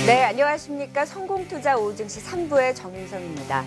네, 안녕하십니까. 성공투자 오후증시 3부의 정인성입니다.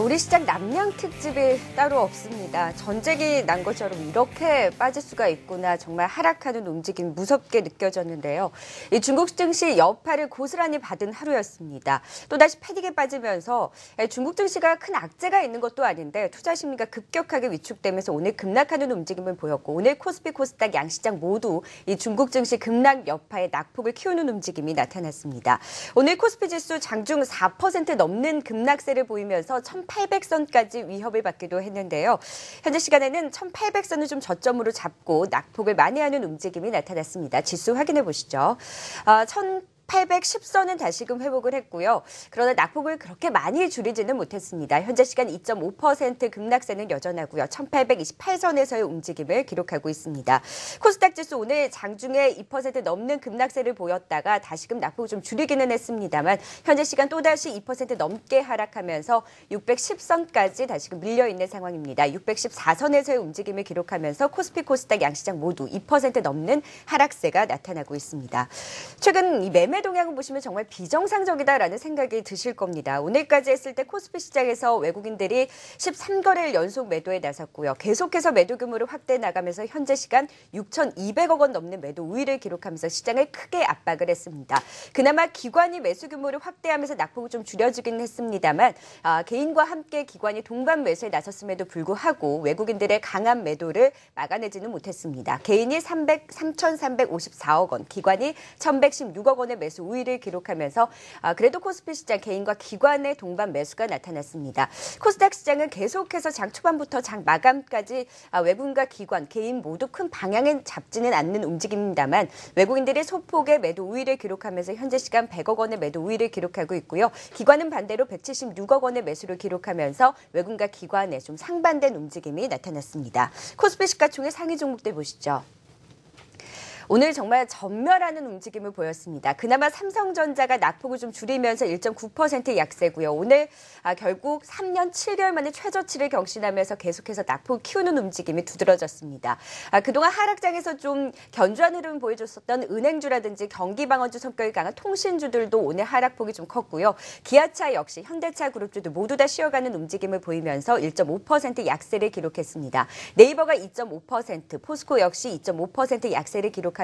우리 시장 남양 특집이 따로 없습니다. 전쟁이 난 것처럼 이렇게 빠질 수가 있구나. 정말 하락하는 움직임이 무섭게 느껴졌는데요. 이 중국 증시 여파를 고스란히 받은 하루였습니다. 또다시 패닉에 빠지면서 중국 증시가 큰 악재가 있는 것도 아닌데 투자 심리가 급격하게 위축되면서 오늘 급락하는 움직임을 보였고, 오늘 코스피, 코스닥 양시장 모두 이 중국 증시 급락 여파에 낙폭을 키우는 움직임이 나타났습니다. 오늘 코스피 지수 장중 4% 넘는 급락세를 보이면서 1800선까지 위협을 받기도 했는데요. 현재 시간에는 1800선을 좀 저점으로 잡고 낙폭을 만회하는 움직임이 나타났습니다. 지수 확인해 보시죠. 1810선은 다시금 회복을 했고요. 그러나 낙폭을 그렇게 많이 줄이지는 못했습니다. 현재 시간 2.5% 급락세는 여전하고요. 1828선에서의 움직임을 기록하고 있습니다. 코스닥 지수 오늘 장중에 2% 넘는 급락세를 보였다가 다시금 낙폭을 좀 줄이기는 했습니다만 현재 시간 또다시 2% 넘게 하락하면서 610선까지 다시금 밀려있는 상황입니다. 614선에서의 움직임을 기록하면서 코스피, 코스닥 양시장 모두 2% 넘는 하락세가 나타나고 있습니다. 최근 이 매매 동향을 보시면 정말 비정상적이다라는 생각이 드실 겁니다. 오늘까지 했을 때 코스피 시장에서 외국인들이 13거래일 연속 매도에 나섰고요. 계속해서 매도 규모를 확대해 나가면서 현재 시간 6,200억 원 넘는 매도 우위를 기록하면서 시장을 크게 압박을 했습니다. 그나마 기관이 매수 규모를 확대하면서 낙폭을 좀 줄여주긴 했습니다만 개인과 함께 기관이 동반 매수에 나섰음에도 불구하고 외국인들의 강한 매도를 막아내지는 못했습니다. 개인이 3,354억 원, 기관이 1,116억 원의 매수 우위를 기록하면서 그래도 코스피 시장 개인과 기관의 동반 매수가 나타났습니다. 코스닥 시장은 계속해서 장 초반부터 장 마감까지 외국인과 기관, 개인 모두 큰 방향은 잡지는 않는 움직임입니다만 외국인들이 소폭의 매도 우위를 기록하면서 현재 시간 100억 원의 매도 우위를 기록하고 있고요. 기관은 반대로 176억 원의 매수를 기록하면서 외국인과 기관의 좀 상반된 움직임이 나타났습니다. 코스피 시가총액 상위 종목들 보시죠. 오늘 정말 전멸하는 움직임을 보였습니다. 그나마 삼성전자가 낙폭을 좀 줄이면서 1.9% 약세고요. 오늘 결국 3년 7개월 만에 최저치를 경신하면서 계속해서 낙폭을 키우는 움직임이 두드러졌습니다. 그동안 하락장에서 좀 견조한 흐름을 보여줬었던 은행주라든지 경기방어주 성격이 강한 통신주들도 오늘 하락폭이 좀 컸고요. 기아차 역시 현대차 그룹주도 모두 다 쉬어가는 움직임을 보이면서 1.5% 약세를 기록했습니다. 네이버가 2.5%, 포스코 역시 2.5% 약세를 기록하면서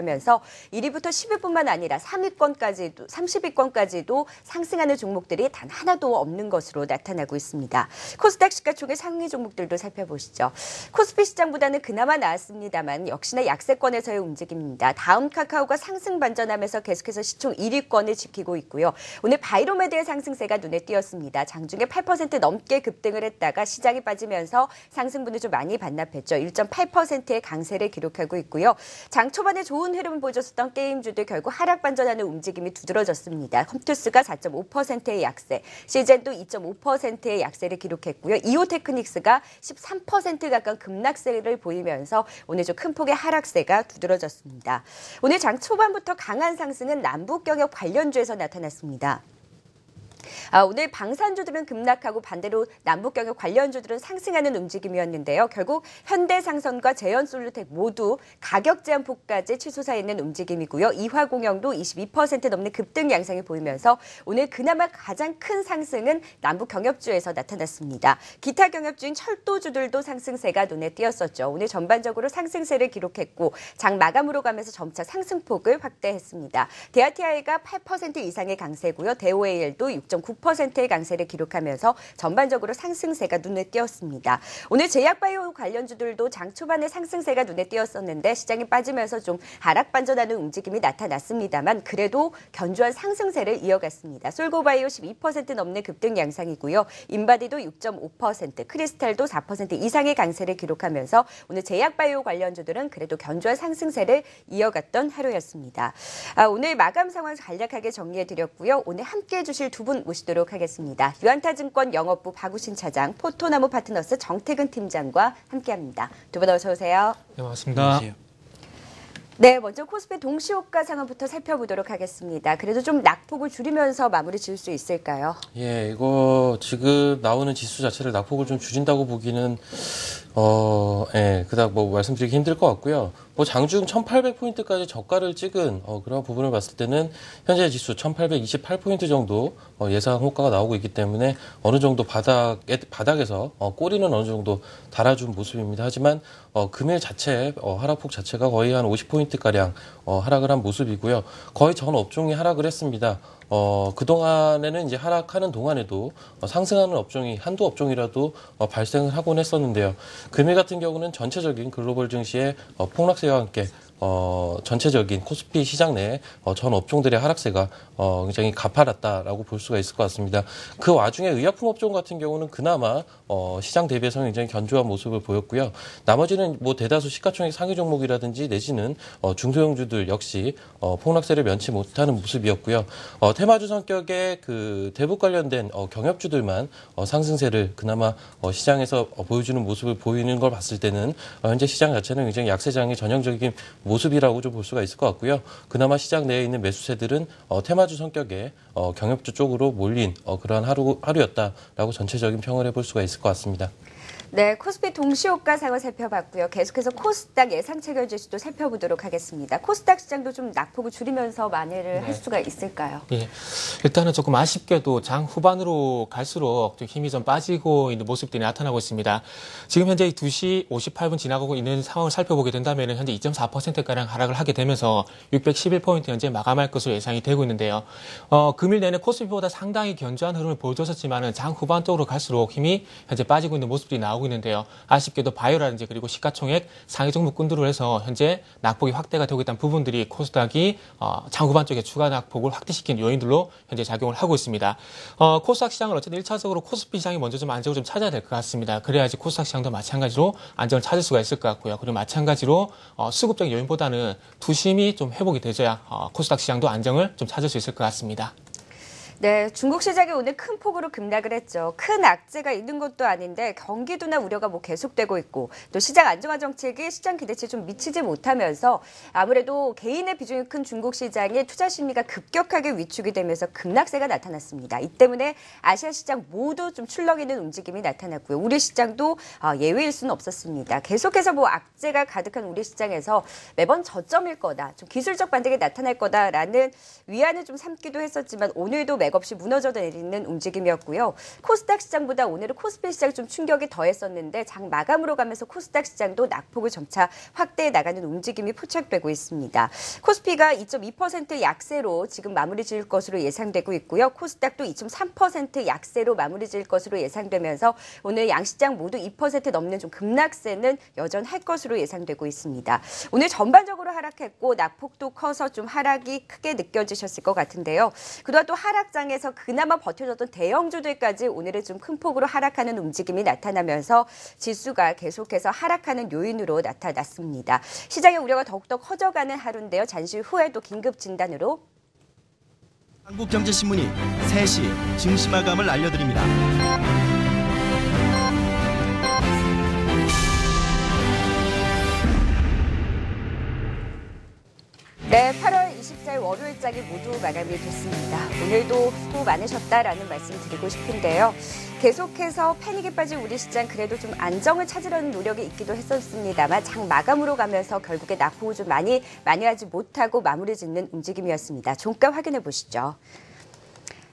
1위부터 10위뿐만 아니라 3위권까지도 30위권까지도 상승하는 종목들이 단 하나도 없는 것으로 나타나고 있습니다. 코스닥 시가총액 상위 종목들도 살펴보시죠. 코스피 시장보다는 그나마 나았습니다만 역시나 약세권에서의 움직임입니다. 다음 카카오가 상승 반전하면서 계속해서 시총 1위권을 지키고 있고요. 오늘 바이로메드의 상승세가 눈에 띄었습니다. 장중에 8% 넘게 급등을 했다가 시장이 빠지면서 상승분을 좀 많이 반납했죠. 1.8%의 강세를 기록하고 있고요. 장 초반에 좋은 흐름을 보여줬었던 게임주들 결국 하락 반전하는 움직임이 두드러졌습니다. 컴투스가 4.5%의 약세, 시젠도 2.5%의 약세를 기록했고요. 이오테크닉스가 13% 가까운 급락세를 보이면서 오늘 좀 큰 폭의 하락세가 두드러졌습니다. 오늘 장 초반부터 강한 상승은 남북경협 관련주에서 나타났습니다. 오늘 방산주들은 급락하고 반대로 남북경협 관련주들은 상승하는 움직임이었는데요. 결국 현대상선과 제연솔루텍 모두 가격 제한폭까지 취소사 있는 움직임이고요. 이화공영도 22% 넘는 급등 양상을 보이면서 오늘 그나마 가장 큰 상승은 남북경협주에서 나타났습니다. 기타 경협주인 철도주들도 상승세가 눈에 띄었었죠. 오늘 전반적으로 상승세를 기록했고 장 마감으로 가면서 점차 상승폭을 확대했습니다. 대아티아이가 8% 이상의 강세고요. 대오에일도 6.9%의 강세를 기록하면서 전반적으로 상승세가 눈에 띄었습니다. 오늘 제약바이오 관련주들도 장 초반에 상승세가 눈에 띄었었는데 시장이 빠지면서 좀 하락 반전하는 움직임이 나타났습니다만 그래도 견조한 상승세를 이어갔습니다. 솔고바이오 12% 넘는 급등 양상이고요. 인바디도 6.5%, 크리스탈도 4% 이상의 강세를 기록하면서 오늘 제약바이오 관련주들은 그래도 견조한 상승세를 이어갔던 하루였습니다. 오늘 마감 상황 간략하게 정리해드렸고요. 오늘 함께해 주실 두 분 모시도록 하겠습니다. 유한타증권 영업부 박우신 차장, 포토나무 파트너스 정태근 팀장과 함께합니다. 두 분 어서 오세요. 네, 반갑습니다. 네, 먼저 코스피 동시호가 상황부터 살펴보도록 하겠습니다. 그래도 좀 낙폭을 줄이면서 마무리 지을 수 있을까요? 예, 이거 지금 나오는 지수 자체를 낙폭을 좀 줄인다고 보기는 그닥 뭐 말씀드리기 힘들 것 같고요. 뭐 장중 1,800포인트까지 저가를 찍은 그런 부분을 봤을 때는 현재 지수 1,828포인트 정도 예상 호가가 나오고 있기 때문에 어느 정도 바닥에서 꼬리는 어느 정도 달아준 모습입니다. 하지만 금일 자체 하락폭 자체가 거의 한 50포인트가량 하락을 한 모습이고요. 거의 전 업종이 하락을 했습니다. 그동안에는 이제 하락하는 동안에도 상승하는 업종이 한두 업종이라도 발생을 하곤 했었는데요. 금일 같은 경우는 전체적인 글로벌 증시의 폭락세와 함께 전체적인 코스피 시장 내 전 업종들의 하락세가 굉장히 가파랐다라고 볼 수가 있을 것 같습니다. 그 와중에 의약품 업종 같은 경우는 그나마 시장 대비해서 굉장히 견조한 모습을 보였고요. 나머지는 뭐 대다수 시가총액 상위 종목이라든지 내지는 중소형주들 역시 폭락세를 면치 못하는 모습이었고요. 테마주 성격의 그 대북 관련된 경협주들만 상승세를 그나마 시장에서 보여주는 모습을 보이는 걸 봤을 때는 현재 시장 자체는 굉장히 약세장의 전형적인 모습이라고 좀 볼 수가 있을 것 같고요. 그나마 시장 내에 있는 매수세들은 테마주 성격의 경협주 쪽으로 몰린 그러한 하루였다라고 전체적인 평을 해볼 수가 있을 것 같습니다. 네, 코스피 동시호가 상을 살펴봤고요. 계속해서 코스닥 예상 체결 지수도 살펴보도록 하겠습니다. 코스닥 시장도 좀 낙폭을 줄이면서 만회를 할 수가 있을까요? 예, 일단은 조금 아쉽게도 장 후반으로 갈수록 좀 힘이 좀 빠지고 있는 모습들이 나타나고 있습니다. 지금 현재 2시 58분 지나가고 있는 상황을 살펴보게 된다면 현재 2.4%가량 하락을 하게 되면서 611포인트 현재 마감할 것으로 예상이 되고 있는데요. 금일 내내 코스피보다 상당히 견조한 흐름을 보여줬었지만은 장 후반 쪽으로 갈수록 힘이 현재 빠지고 있는 모습들이 나오고 있는데요. 아쉽게도 바이오라든지 그리고 시가총액 상위 종목군들로 해서 현재 낙폭이 확대가 되고 있다는 부분들이 코스닥이 장 후반 쪽에 추가 낙폭을 확대시킨 요인들로 현재 작용을 하고 있습니다. 코스닥 시장은 어쨌든 1차적으로 코스피 시장이 먼저 좀 안정을 좀 찾아야 될 것 같습니다. 그래야지 코스닥 시장도 마찬가지로 안정을 찾을 수가 있을 것 같고요. 그리고 마찬가지로 수급적인 요인보다는 투심이 좀 회복이 되져야 코스닥 시장도 안정을 좀 찾을 수 있을 것 같습니다. 네, 중국 시장이 오늘 큰 폭으로 급락을 했죠. 큰 악재가 있는 것도 아닌데 경기도나 우려가 계속되고 있고 또 시장 안정화 정책이 시장 기대치에 좀 미치지 못하면서 아무래도 개인의 비중이 큰 중국 시장의 투자 심리가 급격하게 위축이 되면서 급락세가 나타났습니다. 이 때문에 아시아 시장 모두 좀 출렁이는 움직임이 나타났고요. 우리 시장도 예외일 수는 없었습니다. 계속해서 악재가 가득한 우리 시장에서 매번 저점일 거다, 좀 기술적 반등이 나타날 거다라는 위안을 좀 삼기도 했었지만 오늘도 맥없이 무너져 내리는 움직임이었고요. 코스닥 시장보다 오늘은 코스피 시장 좀 충격이 더했었는데 장 마감으로 가면서 코스닥 시장도 낙폭을 점차 확대해 나가는 움직임이 포착되고 있습니다. 코스피가 2.2% 약세로 지금 마무리 지을 것으로 예상되고 있고요. 코스닥도 2.3% 약세로 마무리 지을 것으로 예상되면서 오늘 양시장 모두 2% 넘는 좀 급락세는 여전할 것으로 예상되고 있습니다. 오늘 전반적으로 하락했고 낙폭도 커서 좀 하락이 크게 느껴지셨을 것 같은데요. 그동안 또 하락장에서 그나마 버텨줬던 대형주들까지 오늘은 좀 큰 폭으로 하락하는 움직임이 나타나면서 지수가 계속해서 하락하는 요인으로 나타났습니다. 시장의 우려가 더욱더 커져가는 하루인데요. 잠시 후에 또 긴급 진단으로 한국경제신문이 3시 증시 마감을 알려드립니다. 네, 8월 24일 월요일장이 모두 마감이 됐습니다. 오늘도 수고 많으셨다라는 말씀 드리고 싶은데요. 계속해서 패닉에 빠진 우리 시장 그래도 좀 안정을 찾으려는 노력이 있기도 했었습니다만 장 마감으로 가면서 결국에 낙폭을 좀 많이 하지 못하고 마무리 짓는 움직임이었습니다. 종가 확인해 보시죠.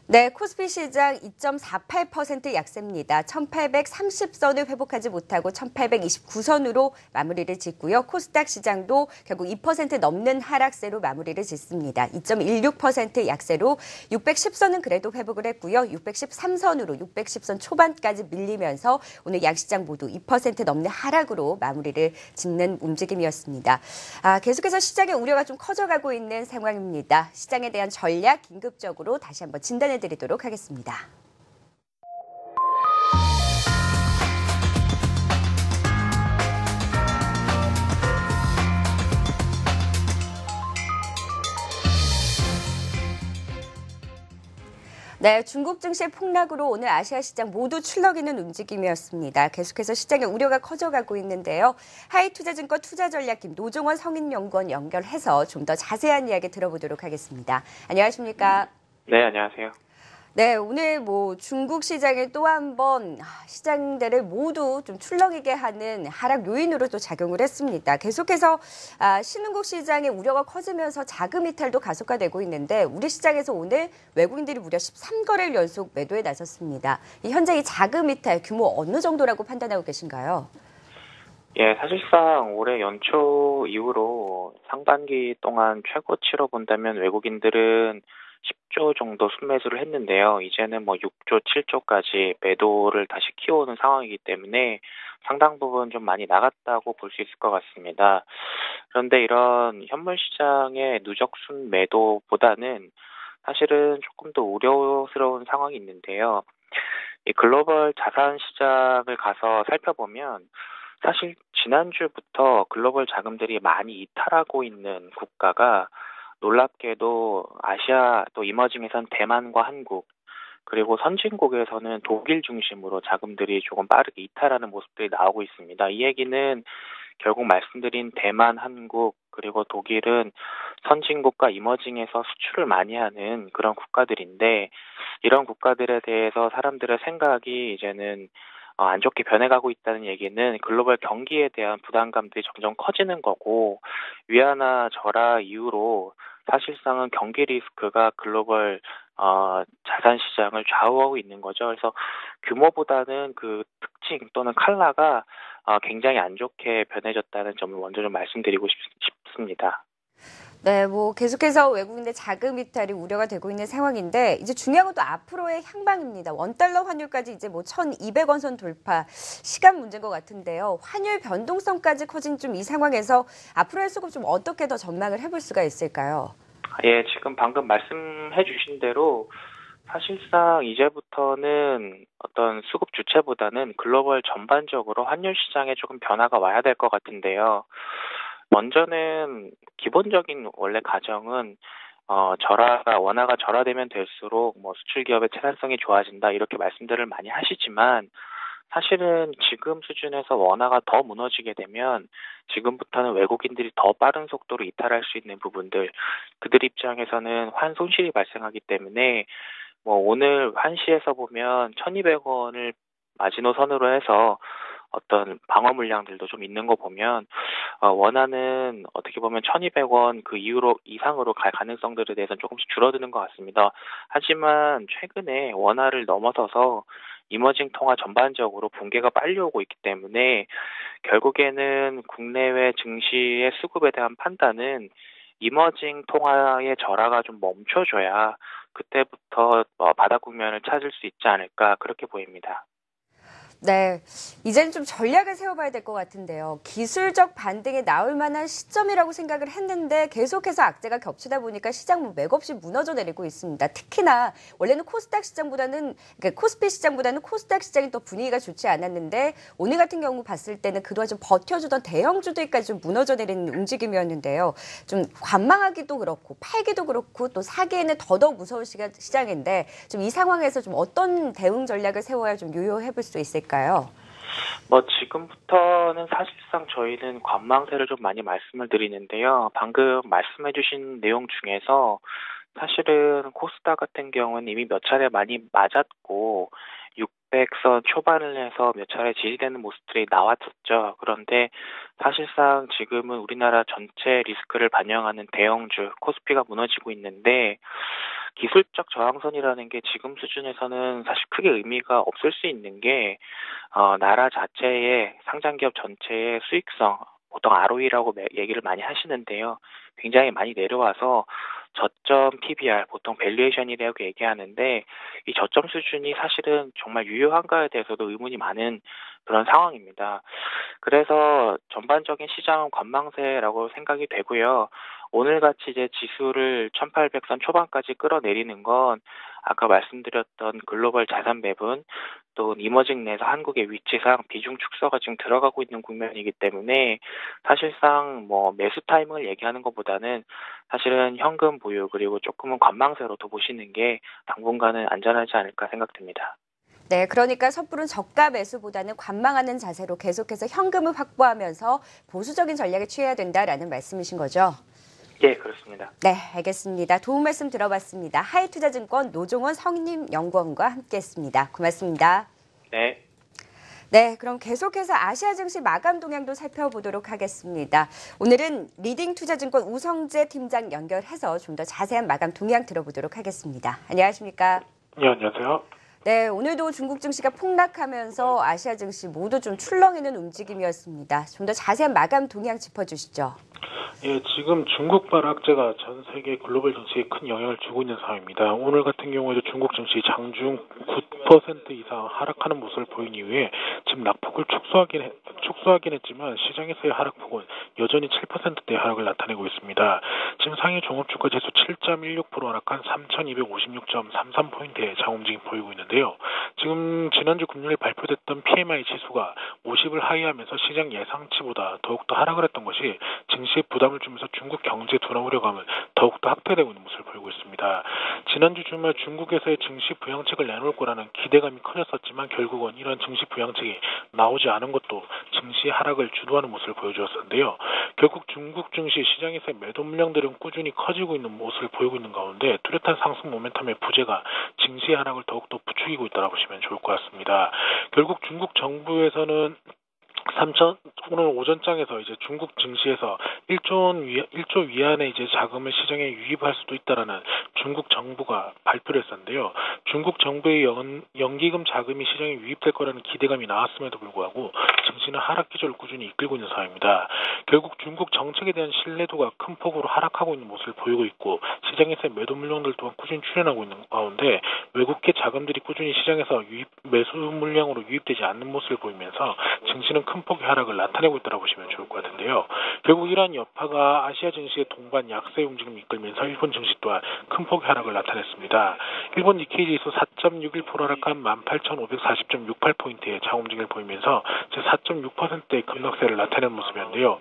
네, 코스피 시장 2.48% 약세입니다. 1830선을 회복하지 못하고 1829선으로 마무리를 짓고요. 코스닥 시장도 결국 2% 넘는 하락세로 마무리를 짓습니다. 2.16% 약세로 610선은 그래도 회복을 했고요. 613선으로 610선 초반까지 밀리면서 오늘 양시장 모두 2% 넘는 하락으로 마무리를 짓는 움직임이었습니다. 계속해서 시장의 우려가 좀 커져가고 있는 상황입니다. 시장에 대한 전략 긴급적으로 다시 한번 진단해 드리도록 하겠습니다. 네, 중국 증시의 폭락으로 오늘 아시아 시장 모두 출렁이는 움직임이었습니다. 계속해서 시장의 우려가 커져가고 있는데요. 하이투자증권 투자전략팀 노종원 성인연구원 연결해서 좀 더 자세한 이야기 들어보도록 하겠습니다. 안녕하십니까? 네, 안녕하세요. 네, 오늘 뭐 중국 시장에 또 한 번 시장들을 모두 좀 출렁이게 하는 하락 요인으로 또 작용을 했습니다. 계속해서 신흥국 시장의 우려가 커지면서 자금 이탈도 가속화되고 있는데 우리 시장에서 오늘 외국인들이 무려 13거래일 연속 매도에 나섰습니다. 현재 이 자금 이탈 규모 어느 정도라고 판단하고 계신가요? 예, 사실상 올해 연초 이후로 상반기 동안 최고치로 본다면 외국인들은 10조 정도 순매수를 했는데요. 이제는 뭐 6조, 7조까지 매도를 다시 키워오는 상황이기 때문에 상당 부분 좀 많이 나갔다고 볼 수 있을 것 같습니다. 그런데 이런 현물 시장의 누적 순매도보다는 사실은 조금 더 우려스러운 상황이 있는데요. 이 글로벌 자산 시장을 가서 살펴보면 사실 지난주부터 글로벌 자금들이 많이 이탈하고 있는 국가가 놀랍게도 아시아 또 이머징에선 대만과 한국 그리고 선진국에서는 독일 중심으로 자금들이 조금 빠르게 이탈하는 모습들이 나오고 있습니다. 이 얘기는 결국 말씀드린 대만, 한국 그리고 독일은 선진국과 이머징에서 수출을 많이 하는 그런 국가들인데 이런 국가들에 대해서 사람들의 생각이 이제는 안 좋게 변해가고 있다는 얘기는 글로벌 경기에 대한 부담감들이 점점 커지는 거고 위안화 절하 이후로 사실상은 경기 리스크가 글로벌 자산 시장을 좌우하고 있는 거죠. 그래서 규모보다는 그 특징 또는 컬러가 굉장히 안 좋게 변해졌다는 점을 먼저 좀 말씀드리고 싶습니다. 네, 뭐 계속해서 외국인의 자금 이탈이 우려가 되고 있는 상황인데 이제 중요한 건 또 앞으로의 향방입니다. 원달러 환율까지 이제 뭐 1,200원 선 돌파 시간 문제인 것 같은데요. 환율 변동성까지 커진 좀 이 상황에서 앞으로의 수급 좀 어떻게 더 전망을 해볼 수가 있을까요? 예, 지금 방금 말씀해 주신 대로 사실상 이제부터는 어떤 수급 주체보다는 글로벌 전반적으로 환율 시장에 조금 변화가 와야 될 것 같은데요. 먼저는 기본적인 원래 가정은 원화가 절하되면 될수록 뭐 수출 기업의 생산성이 좋아진다 이렇게 말씀들을 많이 하시지만 사실은 지금 수준에서 원화가 더 무너지게 되면 지금부터는 외국인들이 더 빠른 속도로 이탈할 수 있는 부분들 그들 입장에서는 환 손실이 발생하기 때문에 뭐 오늘 한시에서 보면 1,200원을 마지노선으로 해서 어떤 방어 물량들도 좀 있는 거 보면 원화는 어떻게 보면 1,200원 그 이상으로 갈 가능성들에 대해서는 조금씩 줄어드는 것 같습니다. 하지만 최근에 원화를 넘어서서 이머징 통화 전반적으로 붕괴가 빨리 오고 있기 때문에 결국에는 국내외 증시의 수급에 대한 판단은 이머징 통화의 절하가 좀 멈춰줘야 그때부터 바닥 국면을 찾을 수 있지 않을까 그렇게 보입니다. 네, 이제는 좀 전략을 세워봐야 될 것 같은데요. 기술적 반등에 나올 만한 시점이라고 생각을 했는데 계속해서 악재가 겹치다 보니까 시장 맥없이 무너져 내리고 있습니다. 특히나 원래는 코스닥 시장보다는 그러니까 코스피 시장보다는 코스닥 시장이 또 분위기가 좋지 않았는데 오늘 같은 경우 봤을 때는 그동안 좀 버텨주던 대형주들까지 좀 무너져 내리는 움직임이었는데요. 좀 관망하기도 그렇고 팔기도 그렇고 또 사기에는 더더욱 무서운 시장인데 좀 이 상황에서 좀 어떤 대응 전략을 세워야 좀 유효해 볼 수 있을까요? 뭐 지금부터는 사실상 저희는 관망세를 좀 많이 말씀을 드리는데요. 방금 말씀해주신 내용 중에서 사실은 코스닥 같은 경우는 이미 몇 차례 많이 맞았고 600선 초반을 해서 몇 차례 지지되는 모습들이 나왔었죠. 그런데 사실상 지금은 우리나라 전체 리스크를 반영하는 대형주 코스피가 무너지고 있는데 기술적 저항선이라는 게 지금 수준에서는 사실 크게 의미가 없을 수 있는 게 나라 자체의 상장기업 전체의 수익성 보통 ROE라고 얘기를 많이 하시는데요. 굉장히 많이 내려와서 저점 PBR, 보통 밸류에이션이라고 얘기하는데 이 저점 수준이 사실은 정말 유효한가에 대해서도 의문이 많은 그런 상황입니다. 그래서 전반적인 시장은 관망세라고 생각이 되고요. 오늘같이 이제 지수를 1800선 초반까지 끌어내리는 건 아까 말씀드렸던 글로벌 자산 배분 또 이머징 내에서 한국의 위치상 비중 축소가 지금 들어가고 있는 국면이기 때문에 사실상 뭐 매수 타이밍을 얘기하는 것보다는 사실은 현금 보유 그리고 조금은 관망세로 더 보시는 게 당분간은 안전하지 않을까 생각됩니다. 네, 그러니까 섣부른 저가 매수보다는 관망하는 자세로 계속해서 현금을 확보하면서 보수적인 전략을 취해야 된다라는 말씀이신 거죠? 예, 그렇습니다. 네, 알겠습니다. 도움 말씀 들어봤습니다. 하이투자증권 노종원 성임연구원과 함께했습니다. 고맙습니다. 네. 네, 그럼 계속해서 아시아 증시 마감 동향도 살펴보도록 하겠습니다. 오늘은 리딩투자증권 우성재 팀장 연결해서 좀 더 자세한 마감 동향 들어보도록 하겠습니다. 안녕하십니까? 네, 안녕하세요. 네, 오늘도 중국 증시가 폭락하면서 아시아 증시 모두 좀 출렁이는 움직임이었습니다. 좀 더 자세한 마감 동향 짚어주시죠. 예, 지금 중국발 악재가 전 세계 글로벌 증시에 큰 영향을 주고 있는 상황입니다. 오늘 같은 경우에도 중국 증시 장중 9% 이상 하락하는 모습을 보인 이후에 지금 낙폭을 축소하긴 했지만 시장에서의 하락폭은 여전히 7%대 하락을 나타내고 있습니다. 지금 상해 종합주가 지수 7.16% 하락한 3,256.33포인트의 장 움직임 보이고 있는데요. 지금 지난주 금요일 발표됐던 PMI 지수가 50을 하회하면서 시장 예상치보다 더욱더 하락을 했던 것이 증시에 부담을 주면서 중국 경제 둔화 우려감을 더욱더 확대되고 있는 모습을 보이고 있습니다. 지난주 주말 중국에서의 증시 부양책을 내놓을 거라는 기대감이 커졌었지만 결국은 이런 증시 부양책이 나오지 않은 것도 증시 하락을 주도하는 모습을 보여주었는데요. 결국 중국 증시 시장에서의 매도 물량들은 꾸준히 커지고 있는 모습을 보이고 있는 가운데 뚜렷한 상승 모멘텀의 부재가 증시 하락을 더욱더 부추기고 있다고 보시면 좋을 것 같습니다. 결국 중국 정부에서는 오늘 오전장에서 이제 중국 증시에서 1조 위안의 이제 자금을 시장에 유입할 수도 있다라는 중국 정부가 발표를 했었는데요. 중국 정부의 연기금 자금이 시장에 유입될 거라는 기대감이 나왔음에도 불구하고 증시는 하락 기조를 꾸준히 이끌고 있는 상황입니다. 결국 중국 정책에 대한 신뢰도가 큰 폭으로 하락하고 있는 모습을 보이고 있고 시장에서의 매도 물량들 또한 꾸준히 출현하고 있는 가운데 외국계 자금들이 꾸준히 시장에서 매수 물량으로 유입되지 않는 모습을 보이면서 증시는 큰 폭의 하락을 나타내고 있다고 보시면 좋을 것 같은데요. 결국 이러한 여파가 아시아 증시의 동반 약세 움직임을 이끌면서 일본 증시 또한 큰 폭의 하락을 나타냈습니다. 일본 니케이 지수 4.61% 하락한 18,540.68포인트의 장 움직임을 보이면서 4.6%의 급락세를 나타낸 모습이었는데요.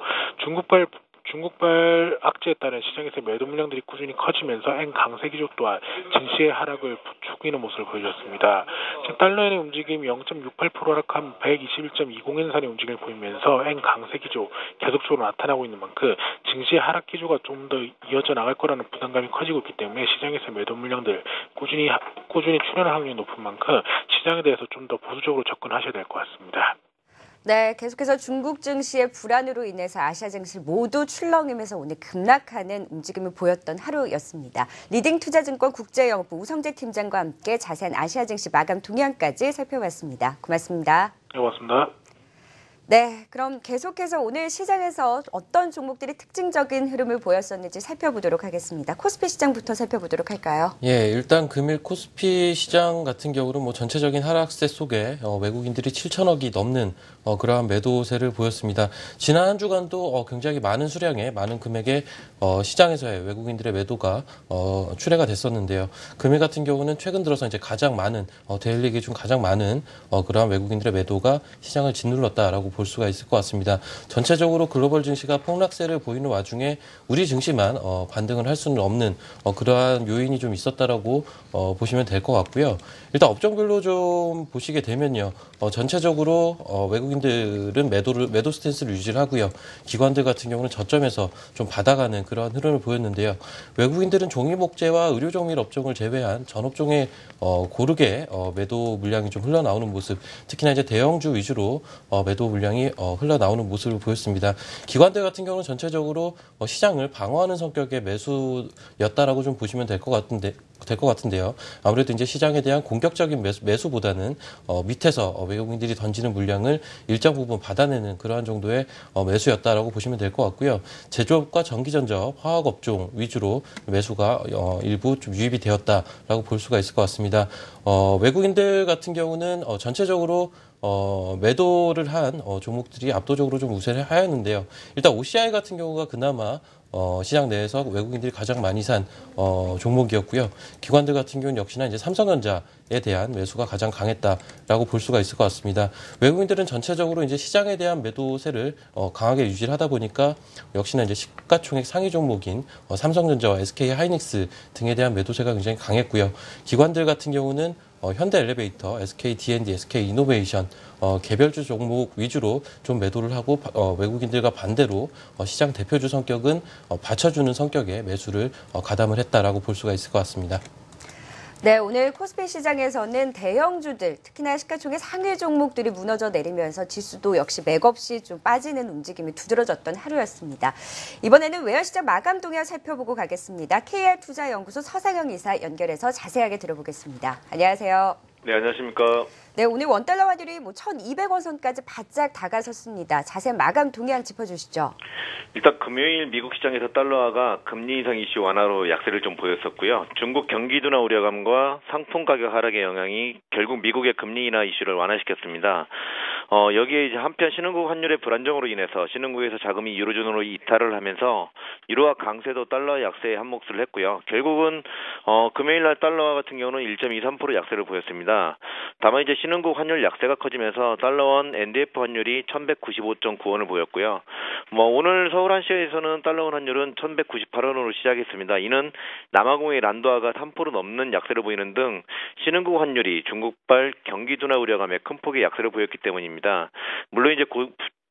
중국발 악재에 따른 시장에서 매도 물량들이 꾸준히 커지면서 엔 강세 기조 또한 증시의 하락을 부추기는 모습을 보여줬습니다. 달러엔의 움직임이 0.68% 하락한 121.20엔선의 움직임을 보이면서 엔 강세 기조 계속적으로 나타나고 있는 만큼 증시의 하락 기조가 좀 더 이어져 나갈 거라는 부담감이 커지고 있기 때문에 시장에서 매도 물량들 꾸준히 출현할 확률이 높은 만큼 시장에 대해서 좀 더 보수적으로 접근하셔야 될 것 같습니다. 네, 계속해서 중국 증시의 불안으로 인해서 아시아 증시 모두 출렁이면서 오늘 급락하는 움직임을 보였던 하루였습니다. 리딩투자증권 국제영업부 우성재 팀장과 함께 자세한 아시아 증시 마감 동향까지 살펴봤습니다. 고맙습니다. 네, 고맙습니다. 네, 그럼 계속해서 오늘 시장에서 어떤 종목들이 특징적인 흐름을 보였었는지 살펴보도록 하겠습니다. 코스피 시장부터 살펴보도록 할까요? 예, 일단 금일 코스피 시장 같은 경우는 뭐 전체적인 하락세 속에 외국인들이 7천억이 넘는 그러한 매도세를 보였습니다. 지난 한 주간도 굉장히 많은 수량의 많은 금액의 시장에서의 외국인들의 매도가 출회가 됐었는데요. 금일 같은 경우는 최근 들어서 이제 가장 많은 데일리 기준 가장 많은 그러한 외국인들의 매도가 시장을 짓눌렀다라고 볼 수가 있을 것 같습니다. 전체적으로 글로벌 증시가 폭락세를 보이는 와중에 우리 증시만 반등을 할 수는 없는 그러한 요인이 좀 있었다라고 보시면 될 것 같고요. 일단 업종별로 좀 보시게 되면요. 전체적으로 외국인들은 매도 스탠스를 유지를 하고요. 기관들 같은 경우는 저점에서 좀 받아가는 그러한 흐름을 보였는데요. 외국인들은 종이목재와 의료정밀 업종을 제외한 전 업종에 고르게 매도 물량이 좀 흘러나오는 모습, 특히나 이제 대형주 위주로 매도 물량이 흘러나오는 모습을 보였습니다. 기관들 같은 경우는 전체적으로 시장을 방어하는 성격의 매수였다라고 좀 보시면 될 것 같은데요. 아무래도 이제 시장에 대한 공격적인 매수보다는 밑에서 외국인들이 던지는 물량을 일정 부분 받아내는 그러한 정도의 매수였다라고 보시면 될 것 같고요. 제조업과 전기전자, 화학업종 위주로 매수가 일부 좀 유입이 되었다라고 볼 수가 있을 것 같습니다. 외국인들 같은 경우는 전체적으로 매도를 한 종목들이 압도적으로 좀 우세를 하였는데요. 일단 OCI 같은 경우가 그나마 시장 내에서 외국인들이 가장 많이 산 종목이었고요. 기관들 같은 경우는 역시나 이제 삼성전자에 대한 매수가 가장 강했다라고 볼 수가 있을 것 같습니다. 외국인들은 전체적으로 이제 시장에 대한 매도세를 강하게 유지를 하다 보니까 역시나 이제 시가총액 상위 종목인 삼성전자와 SK 하이닉스 등에 대한 매도세가 굉장히 강했고요. 기관들 같은 경우는 현대 엘리베이터, SK D&D, SK 이노베이션 개별주 종목 위주로 좀 매도를 하고 외국인들과 반대로 시장 대표주 성격은 받쳐주는 성격의 매수를 가담을 했다라고 볼 수가 있을 것 같습니다. 네, 오늘 코스피 시장에서는 대형주들, 특히나 시가총액 상위 종목들이 무너져 내리면서 지수도 역시 맥없이 좀 빠지는 움직임이 두드러졌던 하루였습니다. 이번에는 외환시장 마감 동향 살펴보고 가겠습니다. KR투자연구소 서상영 이사 연결해서 자세하게 들어보겠습니다. 안녕하세요. 네, 안녕하십니까. 네, 오늘 원달러 환율이 1,200원 선까지 바짝 다가섰습니다. 자세한 마감 동향 짚어주시죠. 일단 금요일 미국 시장에서 달러화가 금리 인상 이슈 완화로 약세를 좀 보였었고요. 중국 경기 둔화 우려감과 상품 가격 하락의 영향이 결국 미국의 금리 인하 이슈를 완화시켰습니다. 여기에 이제 한편 신흥국 환율의 불안정으로 인해서 신흥국에서 자금이 유로존으로 이탈을 하면서 유로화 강세도 달러 약세에 한몫을 했고요. 결국은 금요일 날 달러화 같은 경우는 1.23% 약세를 보였습니다. 다만 이제 신흥국 환율 약세가 커지면서 달러원 NDF 환율이 1,195.9원을 보였고요. 오늘 서울 한시에서는 달러원 환율은 1,198원으로 시작했습니다. 이는 남아공의 란도화가 3% 넘는 약세를 보이는 등 신흥국 환율이 중국발 경기 둔화 우려감에 큰 폭의 약세를 보였기 때문입니다. 물론 이제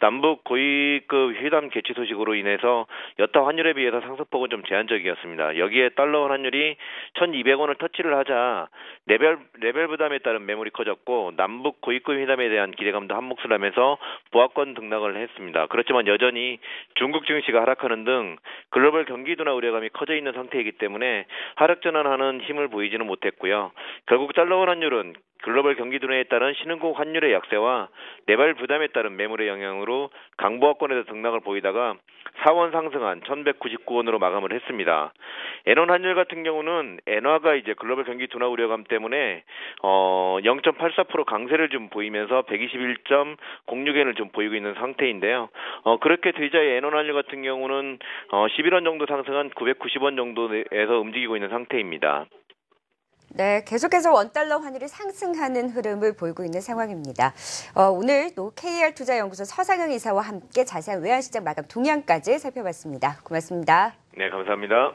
남북 고위급 회담 개최 소식으로 인해서 여타 환율에 비해서 상승폭은 좀 제한적이었습니다. 여기에 달러 환율이 1,200원을 터치를 하자 레벨 부담에 따른 매물이 커졌고 남북 고위급 회담에 대한 기대감도 한몫을 하면서 보합권 등락을 했습니다. 그렇지만 여전히 중국 증시가 하락하는 등 글로벌 경기 둔화 우려감이 커져 있는 상태이기 때문에 하락 전환하는 힘을 보이지는 못했고요. 결국 달러 환율은 글로벌 경기 둔화에 따른 신흥국 환율의 약세와 레벨 부담에 따른 매물의 영향으로 강보합권에서 등락을 보이다가 4원 상승한 1,199원으로 마감을 했습니다. 엔원 환율 같은 경우는 엔화가 이제 글로벌 경기 둔화 우려감 때문에 0.84% 강세를 좀 보이면서 121.06엔을 좀 보이고 있는 상태인데요. 그렇게 되자 엔원 환율 같은 경우는 11원 정도 상승한 990원 정도에서 움직이고 있는 상태입니다. 네, 계속해서 원달러 환율이 상승하는 흐름을 보이고 있는 상황입니다. 오늘 또 KR투자연구소 서상영 이사와 함께 자세한 외환시장 마감 동향까지 살펴봤습니다. 고맙습니다. 네, 감사합니다.